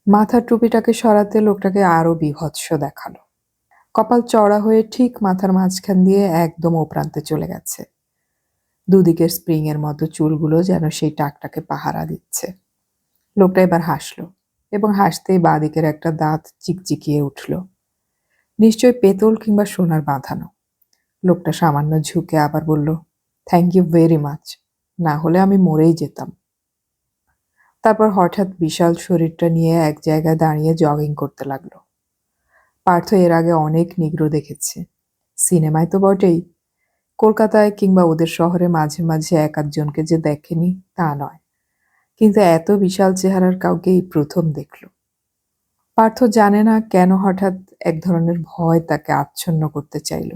[SPEAKER 1] মাথার টুপিটাকে সরাতে লোকটাকে আরো বীভৎস দেখালো। কপাল চওড়া হয়ে ঠিক মাথার মাঝখান দিয়ে একদম ও প্রান্তে চলে গেছে। দুদিকের স্প্রিং এর মতো চুলগুলো যেন সেই টাকটাকে পাহারা দিচ্ছে। লোকটা এবার হাসলো, এবং হাসতেই বাঁদিকের একটা দাঁত চিকচিকিয়ে উঠল। নিশ্চয় পেতল কিংবা সোনার বাঁধানো। লোকটা সামান্য ঝুঁকে আবার বলল, থ্যাংক ইউ ভেরি মাচ, না হলে আমি মরেই যেতাম। তারপর হঠাৎ বিশাল শরীরটা নিয়ে এক জায়গায় দাঁড়িয়ে জগিং করতে লাগলো। পার্থ এর আগে অনেক নিগ্রো দেখেছে, সিনেমায় তো বটেই, কলকাতায় কিংবা ওদের শহরে মাঝে মাঝে এক আধজনকে যে দেখেনি তা নয়, কিন্তু এত বিশাল চেহারার কাউকে এই প্রথম দেখল। পার্থ জানে না কেন হঠাৎ এক ধরনের ভয় তাকে আচ্ছন্ন করতে চাইল,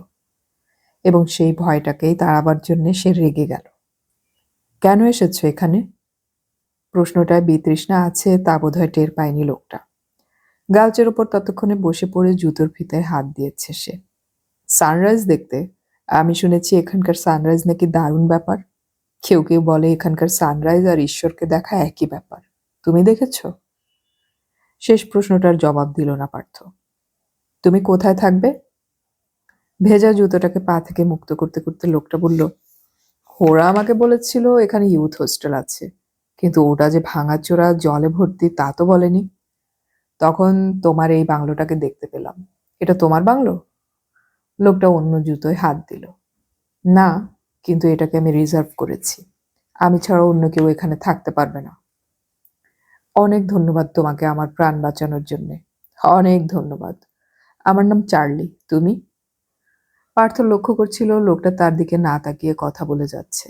[SPEAKER 1] এবং সেই ভয়টাকেই তাড়াবার জন্য সে রেগে গেল। কেন এসেছো এখানে? প্রশ্নটায় বিতৃষ্ণা আছে তা বোধহয় টের পায়নি লোকটা। গালচের ওপর ততক্ষণে বসে পড়ে জুতোর ফিতায় হাত দিয়েছে সে। সানরাইজ দেখতে? আমি শুনেছি এখানকার সানরাইজ নাকি দারুণ ব্যাপার। কেউ কেউ বলে এখানকার সানরাইজ আর ঈশ্বরকে দেখা একই ব্যাপার। তুমি দেখেছ? শেষ প্রশ্নটার জবাব দিল না পার্থ। তুমি কোথায় থাকবে? ভেজা জুতোটাকে পা থেকে মুক্ত করতে করতে লোকটা বলল, ওরা আমাকে বলেছিল এখানে ইউথ হোস্টেল আছে, কিন্তু ওটা যে ভাঙাচোরা জলে ভর্তি তা তো বলেনি। তখন তোমার এই বাংলোটাকে দেখতে পেলাম। এটা তোমার বাংলো? লোকটা অন্য জুতোয় হাত দিল। না, কিন্তু এটাকে আমি রিজার্ভ করেছি। আমি ছাড়া অন্য কেউ এখানে থাকতে পারবে না। অনেক ধন্যবাদ তোমাকে আমার প্রাণ বাঁচানোর জন্যে। অনেক ধন্যবাদ। আমার নাম চার্লি, তুমি? পার্থ লক্ষ্য করছিল লোকটা তার দিকে না তাকিয়ে কথা বলে যাচ্ছে।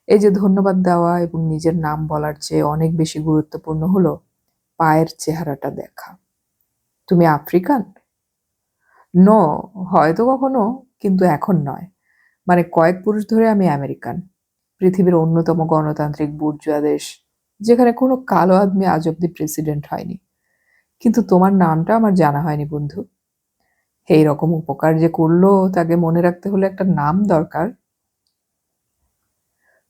[SPEAKER 1] এই যে ধন্যবাদ দেওয়া এবং নিজের নাম বলার চেয়ে অনেক বেশি গুরুত্বপূর্ণ হলো পায়ের চেহারাটা দেখা। তুমি আফ্রিকান? নো, হয়তো কখনো, কিন্তু এখন নয়। মানে কয়েক পুরুষ ধরে আমি আমেরিকান। পৃথিবীর অন্যতম গণতান্ত্রিক বুর্জোয়া দেশ, যেখানে কোনো কালো আদমি আজ অব্দি প্রেসিডেন্ট হয়নি। কিন্তু তোমার নামটা আমার জানা হয়নি বন্ধু। এই রকম উপকার যে করলো তাকে মনে রাখতে হলে একটা নাম দরকার।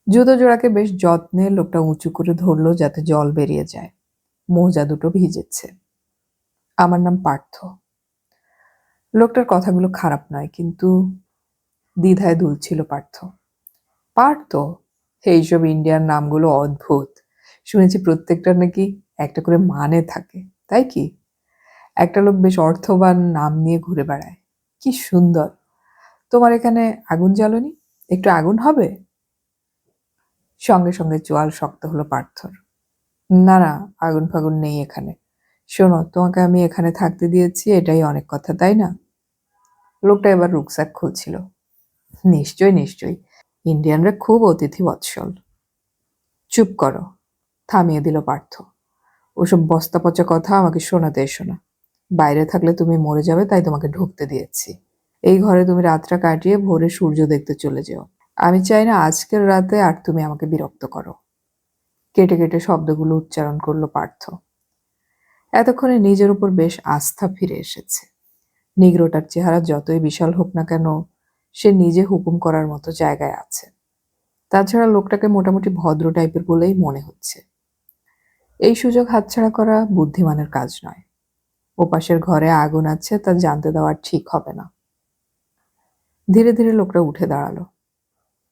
[SPEAKER 1] জুতো জোড়াকে বেশ যত্নে লোকটা উঁচু করে ধরলো যাতে জল বেরিয়ে যায়। মোজা দুটো ভিজেছে। আমার নাম পার্থ। লোকটার কথাগুলো খারাপ নয়, কিন্তু দ্বিধায় দুলছিল পার্থ। পার্থ? এইসব ইন্ডিয়ার নামগুলো অদ্ভুত। শুনেছি প্রত্যেকটার নাকি একটা করে মানে থাকে, তাই কি? একটা লোক বেশ অর্থবান নাম নিয়ে ঘুরে বেড়ায়। কি সুন্দর। তোমার এখানে আগুন জ্বালনি? একটু আগুন হবে? সঙ্গে সঙ্গে চোয়াল শক্ত হলো পার্থর। না না, আগুন ফাগুন নেই এখানে। শোনো, তোমাকে আমি এখানে থাকতে দিয়েছি, এটাই অনেক কথা, তাই না? লোকটা এবার রুকস্যাক খুলছিল। নিশ্চয়ই নিশ্চয়ই, ইন্ডিয়ানরা খুব অতিথি বৎসল। চুপ করো, থামিয়ে দিল পার্থ। ওসব বস্তা পচা কথা আমাকে শোনাতে এসো না। বাইরে থাকলে তুমি মরে যাবে, তাই তোমাকে ঢুকতে দিয়েছি। এই ঘরে তুমি রাতটা কাটিয়ে ভোরে সূর্য দেখতে চলে যেও। আমি চাই না আজকের রাতে আর তুমি আমাকে বিরক্ত করো। কেটে কেটে শব্দগুলো উচ্চারণ করলো পার্থ। এতক্ষণে নিজের উপর বেশ আস্থা ফিরে এসেছে। নিগ্রোটার চেহারা যতই বিশাল হোক না কেন, সে নিজে হুকুম করার মতো জায়গায় আছে। তাছাড়া লোকটাকে মোটামুটি ভদ্র টাইপের বলেই মনে হচ্ছে। এই সুযোগ হাতছাড়া করা বুদ্ধিমানের কাজ নয়। ওপাশের ঘরে আগুন আছে, তা জানতে দেওয়া ঠিক হবে না। ধীরে ধীরে লোকটা উঠে দাঁড়ালো।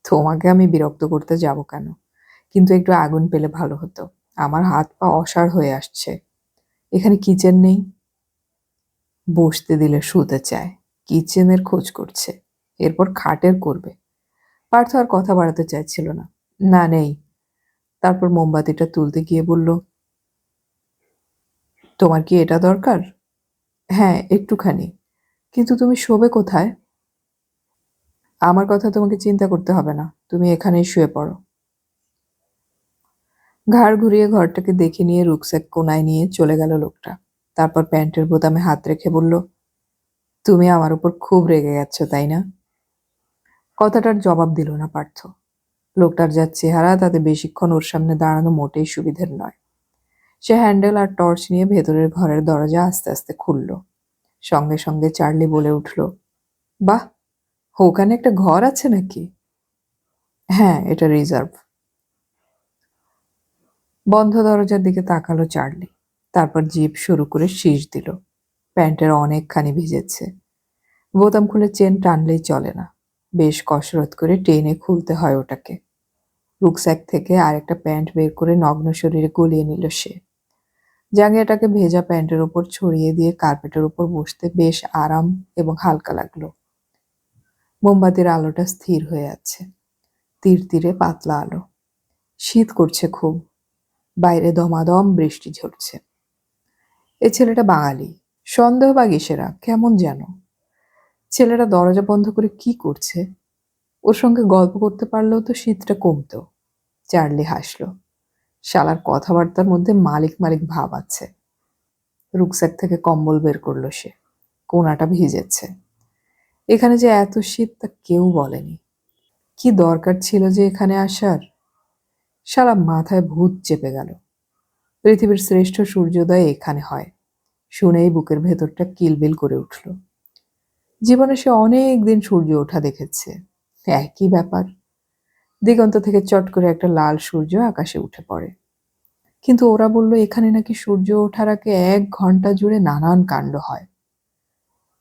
[SPEAKER 1] তোমাকে আমি বিরক্ত করতে যাব কেন, কিন্তু একটু আগুন পেলে ভালো হতো। আমার হাত পা অসাড় হয়ে আসছে। এখানে কিচেন নেই? বসতে দিলে শুতে চায়, কিচেনের খোঁজ করছে, এরপর খাটের করবে। পার্থ আর কথা বাড়াতে চাইছিল না। না, নেই। তারপর মোমবাতিটা তুলতে গিয়ে বলল, তোমার কি এটা দরকার? হ্যাঁ, একটুখানি। কিন্তু তুমি শোবে কোথায়? আমার কথা তোমাকে চিন্তা করতে হবে না, তুমি এখানেই শুয়ে পড়ো। ঘাড় ঘুরিয়ে ঘরটাকে দেখে নিয়ে রুকস্যাক কোনায় নিয়ে চলে গেল লোকটা। তারপর প্যান্টের বোতামে হাত রেখে বলল, তুমি আমার উপর খুব রেগে গেছো, তাই না? কথাটার জবাব দিল না পার্থ। লোকটার যা চেহারা, তাতে বেশিক্ষণ ওর সামনে দাঁড়ানো মোটেই সুবিধের নয়। সে হ্যান্ডেল আর টর্চ নিয়ে ভেতরের ঘরের দরজা আস্তে আস্তে খুলল। সঙ্গে সঙ্গে চার্লি বলে উঠল, বাহ, ওখানে একটা ঘর আছে নাকি? হ্যাঁ, এটা রিজার্ভ। বন্ধ দরজার দিকে তাকালো চার্লি। তারপর জিভ শুরু করে শীষ দিল। প্যান্টের অনেকখানি ভিজেছে। বোতাম খুলে চেন টানলেই চলে না, বেশ কসরত করে টেনে খুলতে হয় ওটাকে। রুকস্যাক থেকে আরেকটা প্যান্ট বের করে নগ্ন শরীরে গলিয়ে নিল সে। জাঙ্গিয়াটাকে ভেজা প্যান্টের ওপর ছড়িয়ে দিয়ে কার্পেটের ওপর বসতে বেশ আরাম এবং হালকা লাগলো। মোমবাতির আলোটা স্থির হয়ে আছে, তীর তীরে পাতলা আলো। শীত করছে খুব, বাইরে দমাদম বৃষ্টি ঝরছে। এই ছেলেটা বাঙালি, সন্দেহ বা গেসেরা কেমন যেন। ছেলেটা দরজা বন্ধ করে কি করছে? ওর সঙ্গে গল্প করতে পারলেও তো শীতটা কমতো। চার্লি হাসল। শালার কথাবার্তার মধ্যে মালিক মালিক ভাব আছে। রুকস্যাক থেকে কম্বল বের করলো সে। কোনাটা ভিজেছে। এখানে যে এত শীত তা কেউ বলেনি। কি দরকার ছিল যে এখানে আসার? শালা মাথায় ভূত চেপে গেল। পৃথিবীর শ্রেষ্ঠ সূর্যোদয় এখানে হয় শুনেই বুকের ভেতরটা কিলবিল করে উঠল। জীবনে সে অনেক দিন সূর্য ওঠা দেখেছে, একই ব্যাপার। দিগন্ত থেকে চট করে একটা লাল সূর্য আকাশে উঠে পড়ে। কিন্তু ওরা বলল এখানে নাকি সূর্য ওঠার আগে 1 ঘন্টা জুড়ে নানান কাণ্ড হয়।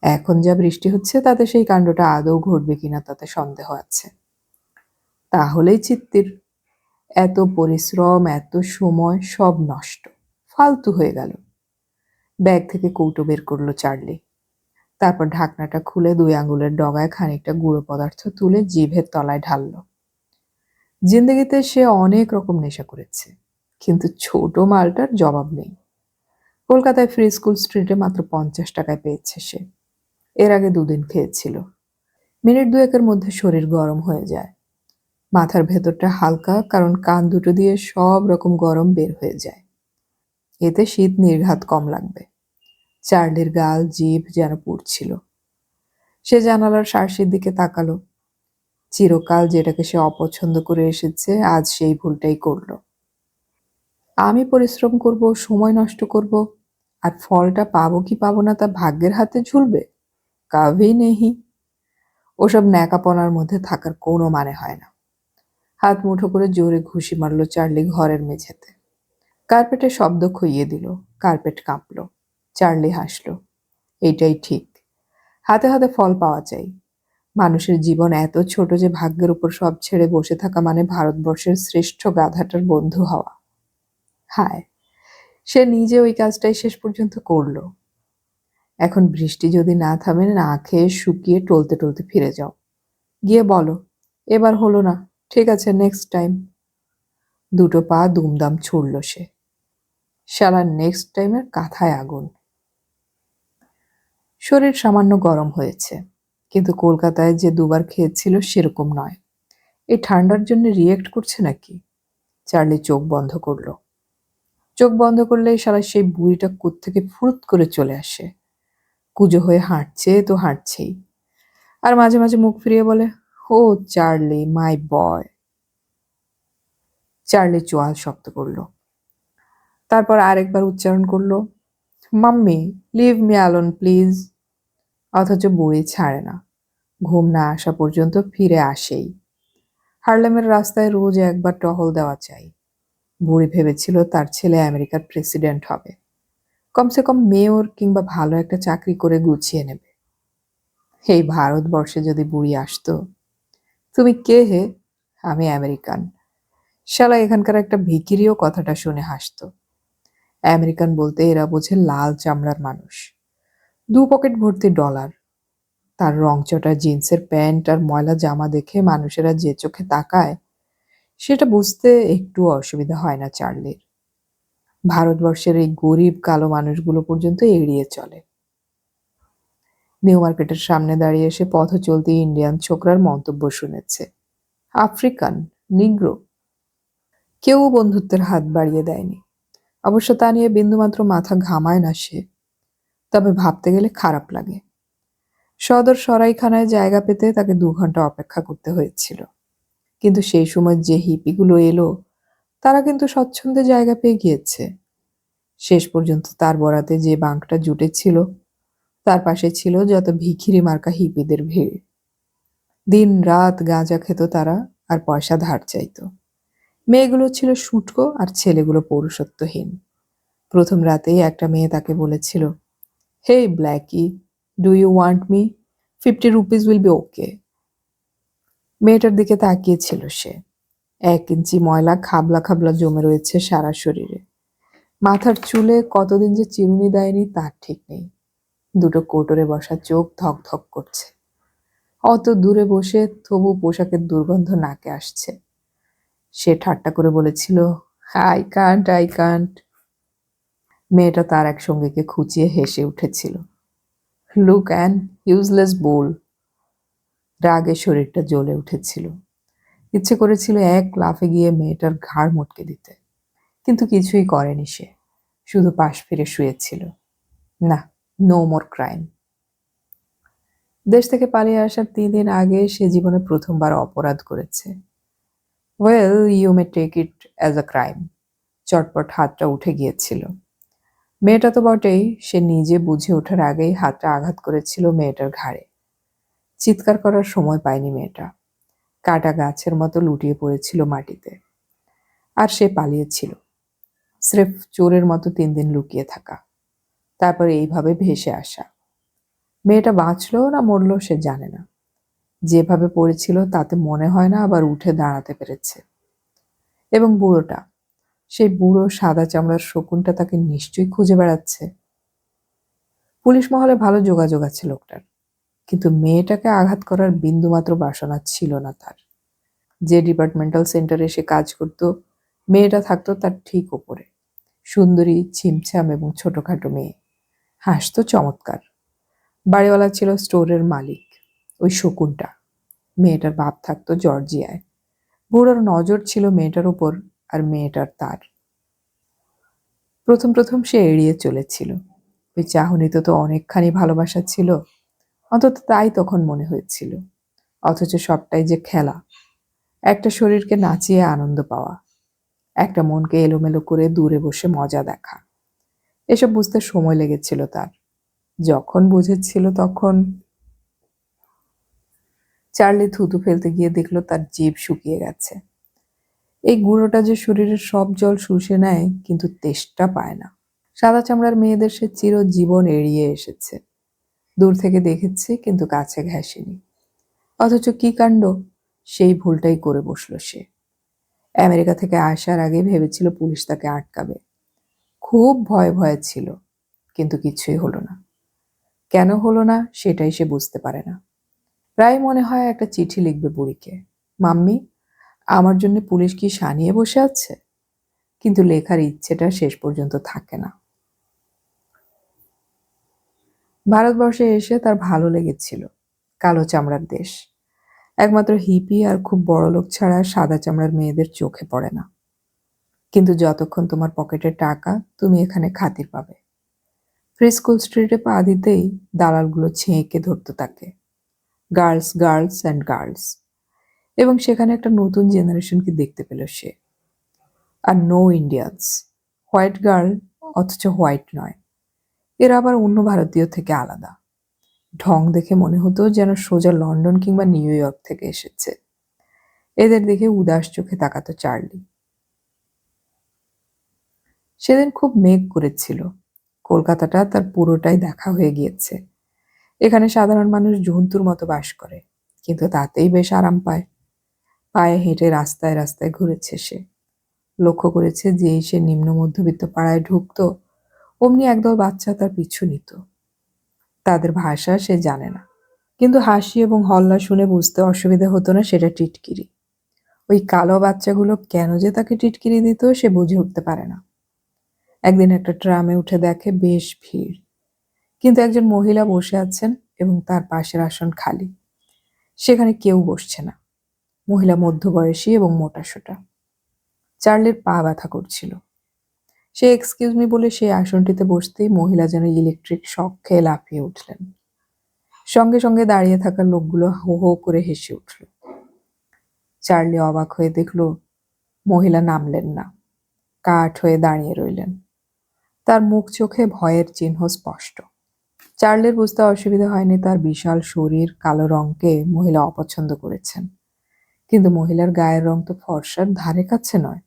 [SPEAKER 1] এখন যা বৃষ্টি হচ্ছে তাতে সেই কাণ্ডটা আদৌ ঘটবে কিনা তাতে সন্দেহ আছে। তাহলেই চিত্তির। এত পরিশ্রম, এত সময় সব নষ্ট, ফালতু হয়ে গেল। ব্যাগ থেকে কৌটো বের করলো চার্লি। তারপর ঢাকনাটা খুলে 2 আঙুলের ডগায় খানিকটা গুঁড়ো পদার্থ তুলে জিভের তলায় ঢালল। জিন্দেগিতে সে অনেক রকম নেশা করেছে, কিন্তু ছোট মালটার জবাব নেই। কলকাতায় ফ্রি স্কুল স্ট্রিটে মাত্র 50 টাকায় পেয়েছে সে। এর আগে 2 দিন খেয়েছিল। মিনিট 2-1-এর মধ্যে শরীর গরম হয়ে যায়। মাথার ভেতরটা হালকা, কারণ কান দুটো দিয়ে সব রকম গরম বের হয়ে যায়। এতে শীত নির্ঘাত কম লাগবে। চার্লির গাল জিভ যেন পুড়ছিল। সে জানালার শার্সির দিকে তাকালো। চিরকাল যেটাকে সে অপছন্দ করে এসেছে, আজ সেই ভুলটাই করল। আমি পরিশ্রম করব, সময় নষ্ট করব, আর ফলটা পাবো কি পাবো না তা ভাগ্যের হাতে ঝুলবে? কাভি নেহি। ওসব ন্যাকাপনার মধ্যে থাকার কোনো মানে হয় না। হাত মুঠো করে জোরে ঘুষি মারল চার্লি ঘরের মেঝেতে। কার্পেটে শব্দ খইয়ে দিল, কার্পেট কাঁপল। চার্লি হাসল। এইটাই ঠিক। হাতে হাতে ফল পাওয়া চাই। মানুষের জীবন এত ছোট যে ভাগ্যের উপর সব ছেড়ে বসে থাকা মানে ভারতবর্ষের শ্রেষ্ঠ গাধাটার বন্ধু হওয়া। হায়, সে নিজে ওই কাজটাই শেষ পর্যন্ত করল। এখন বৃষ্টি যদি না থামে, না খেয়ে শুকিয়ে টলতে টলতে ফিরে যাও। গিয়ে বলো, এবার হলো না, ঠিক আছে, নেক্সট টাইম। 2 পা দুমদাম ছুড়ল সে। শালার নেক্সট টাইমের কাঁথায় আগুন। শরীর সামান্য গরম হয়েছে, কিন্তু কলকাতায় যে দুবার খেয়েছিল সেরকম নয়। এই ঠান্ডার জন্য রিয়েক্ট করছে নাকি? চার্লি চোখ বন্ধ করলো। চোখ বন্ধ করলেই শালা সেই বুড়িটা কোত্থেকে ফুরুত করে চলে আসে। কুঁজো হয়ে হাঁটছে তো হাঁটছেই, আর মাঝে মাঝে মুখ ফিরিয়ে বলে, ও চার্লি, মাই বয়। চার্লি চোয়াল শক্ত করলো, তারপর আরেকবার উচ্চারণ করলো, mummy, leave me alone please. অথচ বুড়ি ছাড়ে না, ঘুম না আসা পর্যন্ত ফিরে আসেই। হার্লেমের রাস্তায় রোজ একবার টহল দেওয়া চাই। বুড়ি ভেবেছিল তার ছেলে আমেরিকার প্রেসিডেন্ট হবে, কমসে কম মেয়র কিংবা ভালো একটা চাকরি করে গুছিয়ে নেবে। এই ভারতবর্ষে যদি বুড়ি আসতো, তুমি কে হে? আমি আমেরিকান। শালা এখানকার একটা ভিখিরিও কথাটা শুনে হাসতো। আমেরিকান বলতে এরা বোঝে লাল চামড়ার মানুষ, 2 পকেট ভর্তি ডলার। তার রংচটা জিন্সের প্যান্ট আর ময়লা জামা দেখে মানুষেরা যে চোখে তাকায়, সেটা বুঝতে একটু অসুবিধা হয় না চার্লির। ভারতবর্ষের এই গরিব কালো মানুষগুলো পর্যন্ত এড়িয়ে চলে। নিউ মার্কেটের সামনে দাঁড়িয়ে এসে পথ চলতি ইন্ডিয়ান ছোকরার মন্তব্য শুনেছে, আফ্রিকান, নিগ্রো। কেউ বন্ধুত্বের হাত বাড়িয়ে দেয়নি। অবশ্য তা নিয়ে বিন্দুমাত্র মাথা ঘামায় না সে। তবে ভাবতে গেলে খারাপ লাগে। সদর সরাইখানায় জায়গা পেতে তাকে 2 ঘন্টা অপেক্ষা করতে হয়েছিল। কিন্তু সেই সময় যে হিপিগুলো এলো, তারা কিন্তু স্বচ্ছন্দে জায়গা পেয়ে গিয়েছে। শেষ পর্যন্ত তার বরাতে যে বাঁকটা জুটেছিল, তার পাশে ছিল যত ভিখিরি মার্কা হিপিদের ভিড়। দিন রাত গাঁজা খেত তারা, আর পয়সা ধার চাইতো। মেয়েগুলো ছিল শুটকো আর ছেলেগুলো পৌরুষত্বহীন। প্রথম রাতেই একটা মেয়ে তাকে বলেছিল, hey Blackie, do you want me? 50 rupees will be okay. মেয়েটার দিকে তাকিয়েছিল সে। 1 ইঞ্চি ময়লা খাবলা খাবলা জমে রয়েছে সারা শরীরে। মাথার চুলে কতদিন যে চিরুনি দেয়নি তার ঠিক নেই। দুটো কোটরে বসা চোখ ধক ধক করছে। অত দূরে বসে তবু পোশাকের দুর্গন্ধ নাকে আসছে। সে ঠাট্টা করে বলেছিল, আই কান্ট, আই কান্ট। মেয়েটা তার এক সঙ্গীকে খুঁচিয়ে হেসে উঠেছিল। লুক অ্যান ইউজলেস বুল। রাগে শরীরটা জ্বলে উঠেছিল। ইচ্ছে করেছিল এক লাফে গিয়ে মেয়েটার ঘাড় মটকে দিতে, কিন্তু কিছুই করেনি সে, শুধু পাশ ফিরে শুয়েছিল। না, নো মোর ক্রাইম। দেশ থেকে পালিয়ে আসার 3 দিন আগে সে জীবনে প্রথমবার অপরাধ করেছে। Well, you may take it as a crime. চটপট হাতটা উঠে গিয়েছিল। মেয়েটা তো বটেই, সে নিজে বুঝে ওঠার আগেই হাতটা আঘাত করেছিল মেয়েটার ঘাড়ে। চিৎকার করার সময় পায়নি মেয়েটা। কাটা গাছের মতো লুটিয়ে পড়েছিল মাটিতে। আর সে পালিয়েছিল, স্রেফ চোরের মতো 3 দিন লুকিয়ে থাকা, তারপর এইভাবে ভেসে আসা। মেয়েটা বাঁচলো না মরল সে জানে না। যেভাবে পড়েছিল তাতে মনে হয় না আবার উঠে দাঁড়াতে পেরেছে। এবং বুড়োটা, সেই বুড়ো সাদা চামড়ার শকুনটা তাকে নিশ্চয়ই খুঁজে বেড়াচ্ছে। পুলিশ মহলে ভালো যোগাযোগ আছে লোকটার, কিন্তু মেয়েটাকে আঘাত করার বিন্দুমাত্র বাসনা ছিল না তার। যে ডিপার্টমেন্টাল সেন্টারে সে কাজ করত, মেয়েটা থাকতো তার ঠিক ওপরে। সুন্দরী, ছিমছাম এবং ছোটখাটো মেয়ে, হাসতো চমৎকার। বাড়িওয়ালা ছিল স্টোরের মালিক, ওই শকুনটা। মেয়েটার বাপ থাকতো জর্জিয়ায়। বুড়োর নজর ছিল মেয়েটার উপর, আর মেয়েটার তার। প্রথম প্রথম সে এড়িয়ে চলেছিল। ওই চাহনিতে তো অনেকখানি ভালোবাসা ছিল, অন্তত তাই তখন মনে হয়েছিল। অথচ সবটাই যে খেলা, একটা শরীরকে নাচিয়ে আনন্দ পাওয়া, একটা মনকে এলোমেলো করে দূরে বসে মজা দেখা। এসব বুঝতে সময় লেগেছিল তার। যখন বুঝেছিল তখন। চার্লি থুতু ফেলতে গিয়ে দেখলো তার জিভ শুকিয়ে গেছে। এই গুঁড়োটা যে শরীরের সব জল শুষে নেয়, কিন্তু তেষ্টা পায় না। সাদা চামড়ার মেয়েদের সে চিরজীবন এড়িয়ে এসেছে। দূর থেকে দেখেছে, কিন্তু কাছে ঘেঁষেনি। অথচ কি কাণ্ড, সেই ভুলটাই করে বসলো সে। আমেরিকা থেকে আসার আগে ভেবেছিল পুলিশ তাকে আটকাবে। খুব ভয়ে ভয়ে ছিল, কিন্তু কিছুই হলো না। কেন হলো না সেটাই সে বুঝতে পারে না। প্রায় মনে হয় একটা চিঠি লিখবে বুড়িকে, মাম্মি, আমার জন্য পুলিশ কি সানিয়ে বসে আছে? কিন্তু লেখার ইচ্ছেটা শেষ পর্যন্ত থাকে না। ভারতবর্ষে এসে তার ভালো লেগেছিল। কালো চামড়ার দেশ। একমাত্র হিপি আর খুব বড়লোক ছাড়া সাদা চামড়ার মেয়েদের চোখে পড়ে না। কিন্তু যতক্ষণ তোমার পকেটে টাকা, তুমি এখানে খাতির পাবে। প্রিস্কুল স্ট্রিটে পা দিতেই দালালগুলো ছেঁকে ধরতে থাকে। Girls, girls and girls. এবং সেখানে একটা নতুন জেনারেশনকে দেখতে পেল সে। আর নো ইন্ডিয়ান্স। হোয়াইট গার্ল অথচ হোয়াইট নয়। এরা আবার অন্য ভারতীয় থেকে আলাদা। ঢং দেখে মনে হতো যেন সোজা লন্ডন কিংবা নিউ ইয়র্ক থেকে এসেছে। এদের দেখে উদাস চোখে তাকাতো চার্লি। সেদিন খুব মেঘ করেছিল। কলকাতাটা তার পুরোটাই দেখা হয়ে গিয়েছে। এখানে সাধারণ মানুষ জন্তুর মতো বাস করে, কিন্তু তাতেই বেশ আরাম পায়। পায়ে হেঁটে রাস্তায় রাস্তায় ঘুরেছে সে। লক্ষ্য করেছে যেই সে নিম্ন মধ্যবিত্ত পাড়ায় ঢুকতো, অমনি একদল বাচ্চা তার পিছু নিত। তাদের ভাষা সে জানে না, কিন্তু হাসি এবং হল্লা শুনে বুঝতে অসুবিধা হতো না সেটা টিটকিরি। ওই কালো বাচ্চাগুলো কেন যে তাকে টিটকিরি দিত সে বুঝে উঠতে পারে না। একদিন একটা ট্রামে উঠে দেখে বেশ ভিড়, কিন্তু একজন মহিলা বসে আছেন এবং তার পাশের আসন খালি। সেখানে কেউ বসছে না। মহিলা মধ্যবয়সী এবং মোটাসোটা। চার্লির পা ব্যথা করছিল। সে এক্সকিউজ মি বলে সেই আসনটিতে বসতেই মহিলা যেন ইলেকট্রিক শক খেয়ে লাফিয়ে উঠলেন। সঙ্গে সঙ্গে দাঁড়িয়ে থাকা লোকগুলো হো হো করে হেসে উঠল। চার্লি অবাক হয়ে দেখল মহিলা নামলেন না, কাঠ হয়ে দাঁড়িয়ে রইলেন। তার মুখ চোখে ভয়ের চিহ্ন স্পষ্ট। চার্লির বুঝতে অসুবিধা হয়নি তার বিশাল শরীর, কালো রঙকে মহিলা অপছন্দ করেছেন, কিন্তু মহিলার গায়ের রং তো ফর্সার ধারে কাছে নয়।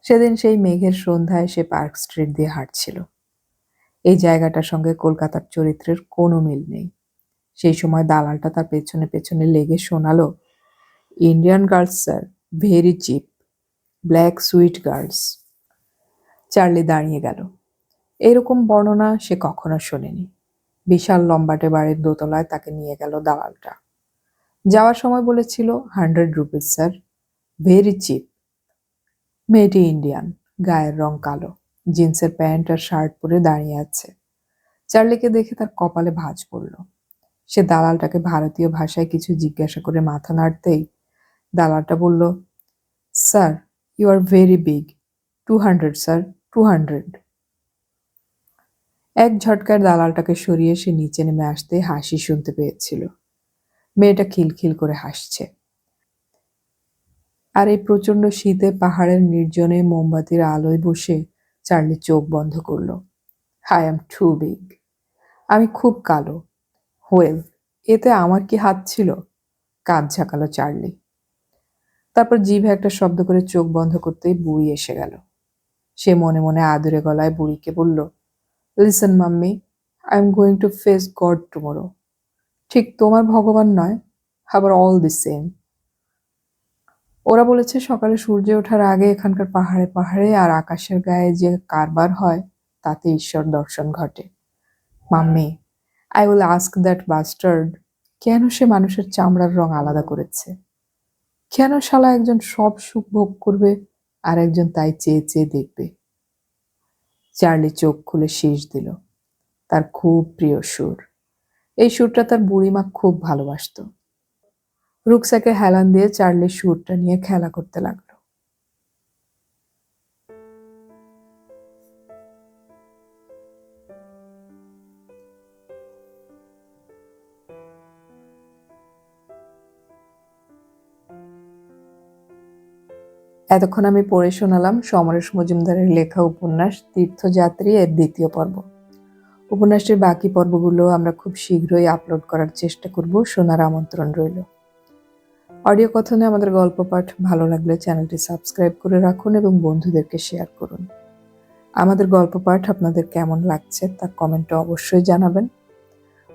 [SPEAKER 1] সেদিন সেই মেঘের সন্ধ্যায় সে পার্ক স্ট্রিট দিয়ে হাঁটছিল। এই জায়গাটার সঙ্গে কলকাতার চরিত্রের কোনো মিল নেই। সেই সময় দালালটা তার পেছনে পেছনে লেগে শোনালো, Indian girls sir, very cheap, black sweet girls. Charlie দাঁড়িয়ে গেল। এরকম বর্ণনা সে কখনো শোনেনি। বিশাল লম্বাটে বাড়ির দোতলায় তাকে নিয়ে গেল দালালটা। যাওয়ার সময় বলেছিল, 100 রুপিস স্যার, ভেরি চিপ। মেয়েটি ইন্ডিয়ান, গায়ের রং কালো, জিন্সের প্যান্ট আর শার্ট পরে দাঁড়িয়ে আছে। চার্লিকে দেখে তার কপালে ভাঁজ পড়ল। সে দালালটাকে ভারতীয় ভাষায় কিছু জিজ্ঞাসা করে মাথা নাড়তেই দালালটা বলল, sir, you are very big, 200 sir, 200। এক ঝটকায় দালালটাকে সরিয়ে সে নিচে নেমে আসতে হাসি শুনতে পেয়েছিল। মেয়েটা খিলখিল করে হাসছে। আর এই প্রচণ্ড শীতে পাহাড়ের নির্জনে মোমবাতির আলোয় বসে চার্লি চোখ বন্ধ করল। I am too big. আমি খুব কালো। ওয়েল, এতে আমার কি হাত ছিল? কাঁধ ঝাঁকালো চার্লি। তারপর জিভে একটা শব্দ করে চোখ বন্ধ করতেই বুড়ি এসে গেল। সে মনে মনে আদুরে গলায় বুড়িকে বলল, listen mummy, I am going to face god tomorrow. ঠিক তোমার ভগবান নয়, আবার অল দি সেম। ওরা বলেছে সকালে সূর্য ওঠার আগে এখানকার পাহাড়ে পাহাড়ে আর আকাশের গায়ে যে কারবার হয় তাতে ঈশ্বর দর্শন ঘটে। Mummy, I will ask that bastard, কেন সে মানুষের চামড়ার রং আলাদা করেছে? কেন শালা একজন সব সুখ ভোগ করবে আর একজন তাই চেয়ে চেয়ে দেখবে? চার্লি চোখ খুলে শীষ দিল। তার খুব প্রিয় সুর। এই সুরটা তার বুড়িমা খুব ভালোবাসতো। রুকস্যাকে হেলান দিয়ে চার্লি সুরটা নিয়ে খেলা করতে লাগলো। এতক্ষণ আমি পড়ে শোনালাম সমরেশ মজুমদারের লেখা উপন্যাস তীর্থযাত্রী এর দ্বিতীয় পর্ব। উপন্যাসটির বাকি পর্বগুলো আমরা খুব শীঘ্রই আপলোড করার চেষ্টা করব। শোনার আমন্ত্রণ রইল। অডিও কথনে আমাদের গল্প পাঠ ভালো লাগলে চ্যানেলটি সাবস্ক্রাইব করে রাখুন এবং বন্ধুদেরকে শেয়ার করুন। আমাদের গল্প পাঠ আপনাদের কেমন লাগছে তা কমেন্টে অবশ্যই জানাবেন।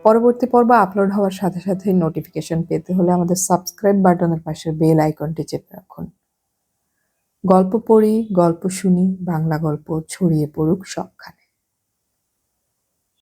[SPEAKER 1] পরবর্তী পর্ব আপলোড হওয়ার সাথে সাথে নোটিফিকেশন পেতে হলে আমাদের সাবস্ক্রাইব বাটনের পাশের বেল আইকনটি চেপে রাখুন। গল্প পড়ি, গল্প শুনি, বাংলা গল্প ছড়িয়ে পড়ুক সবখানে।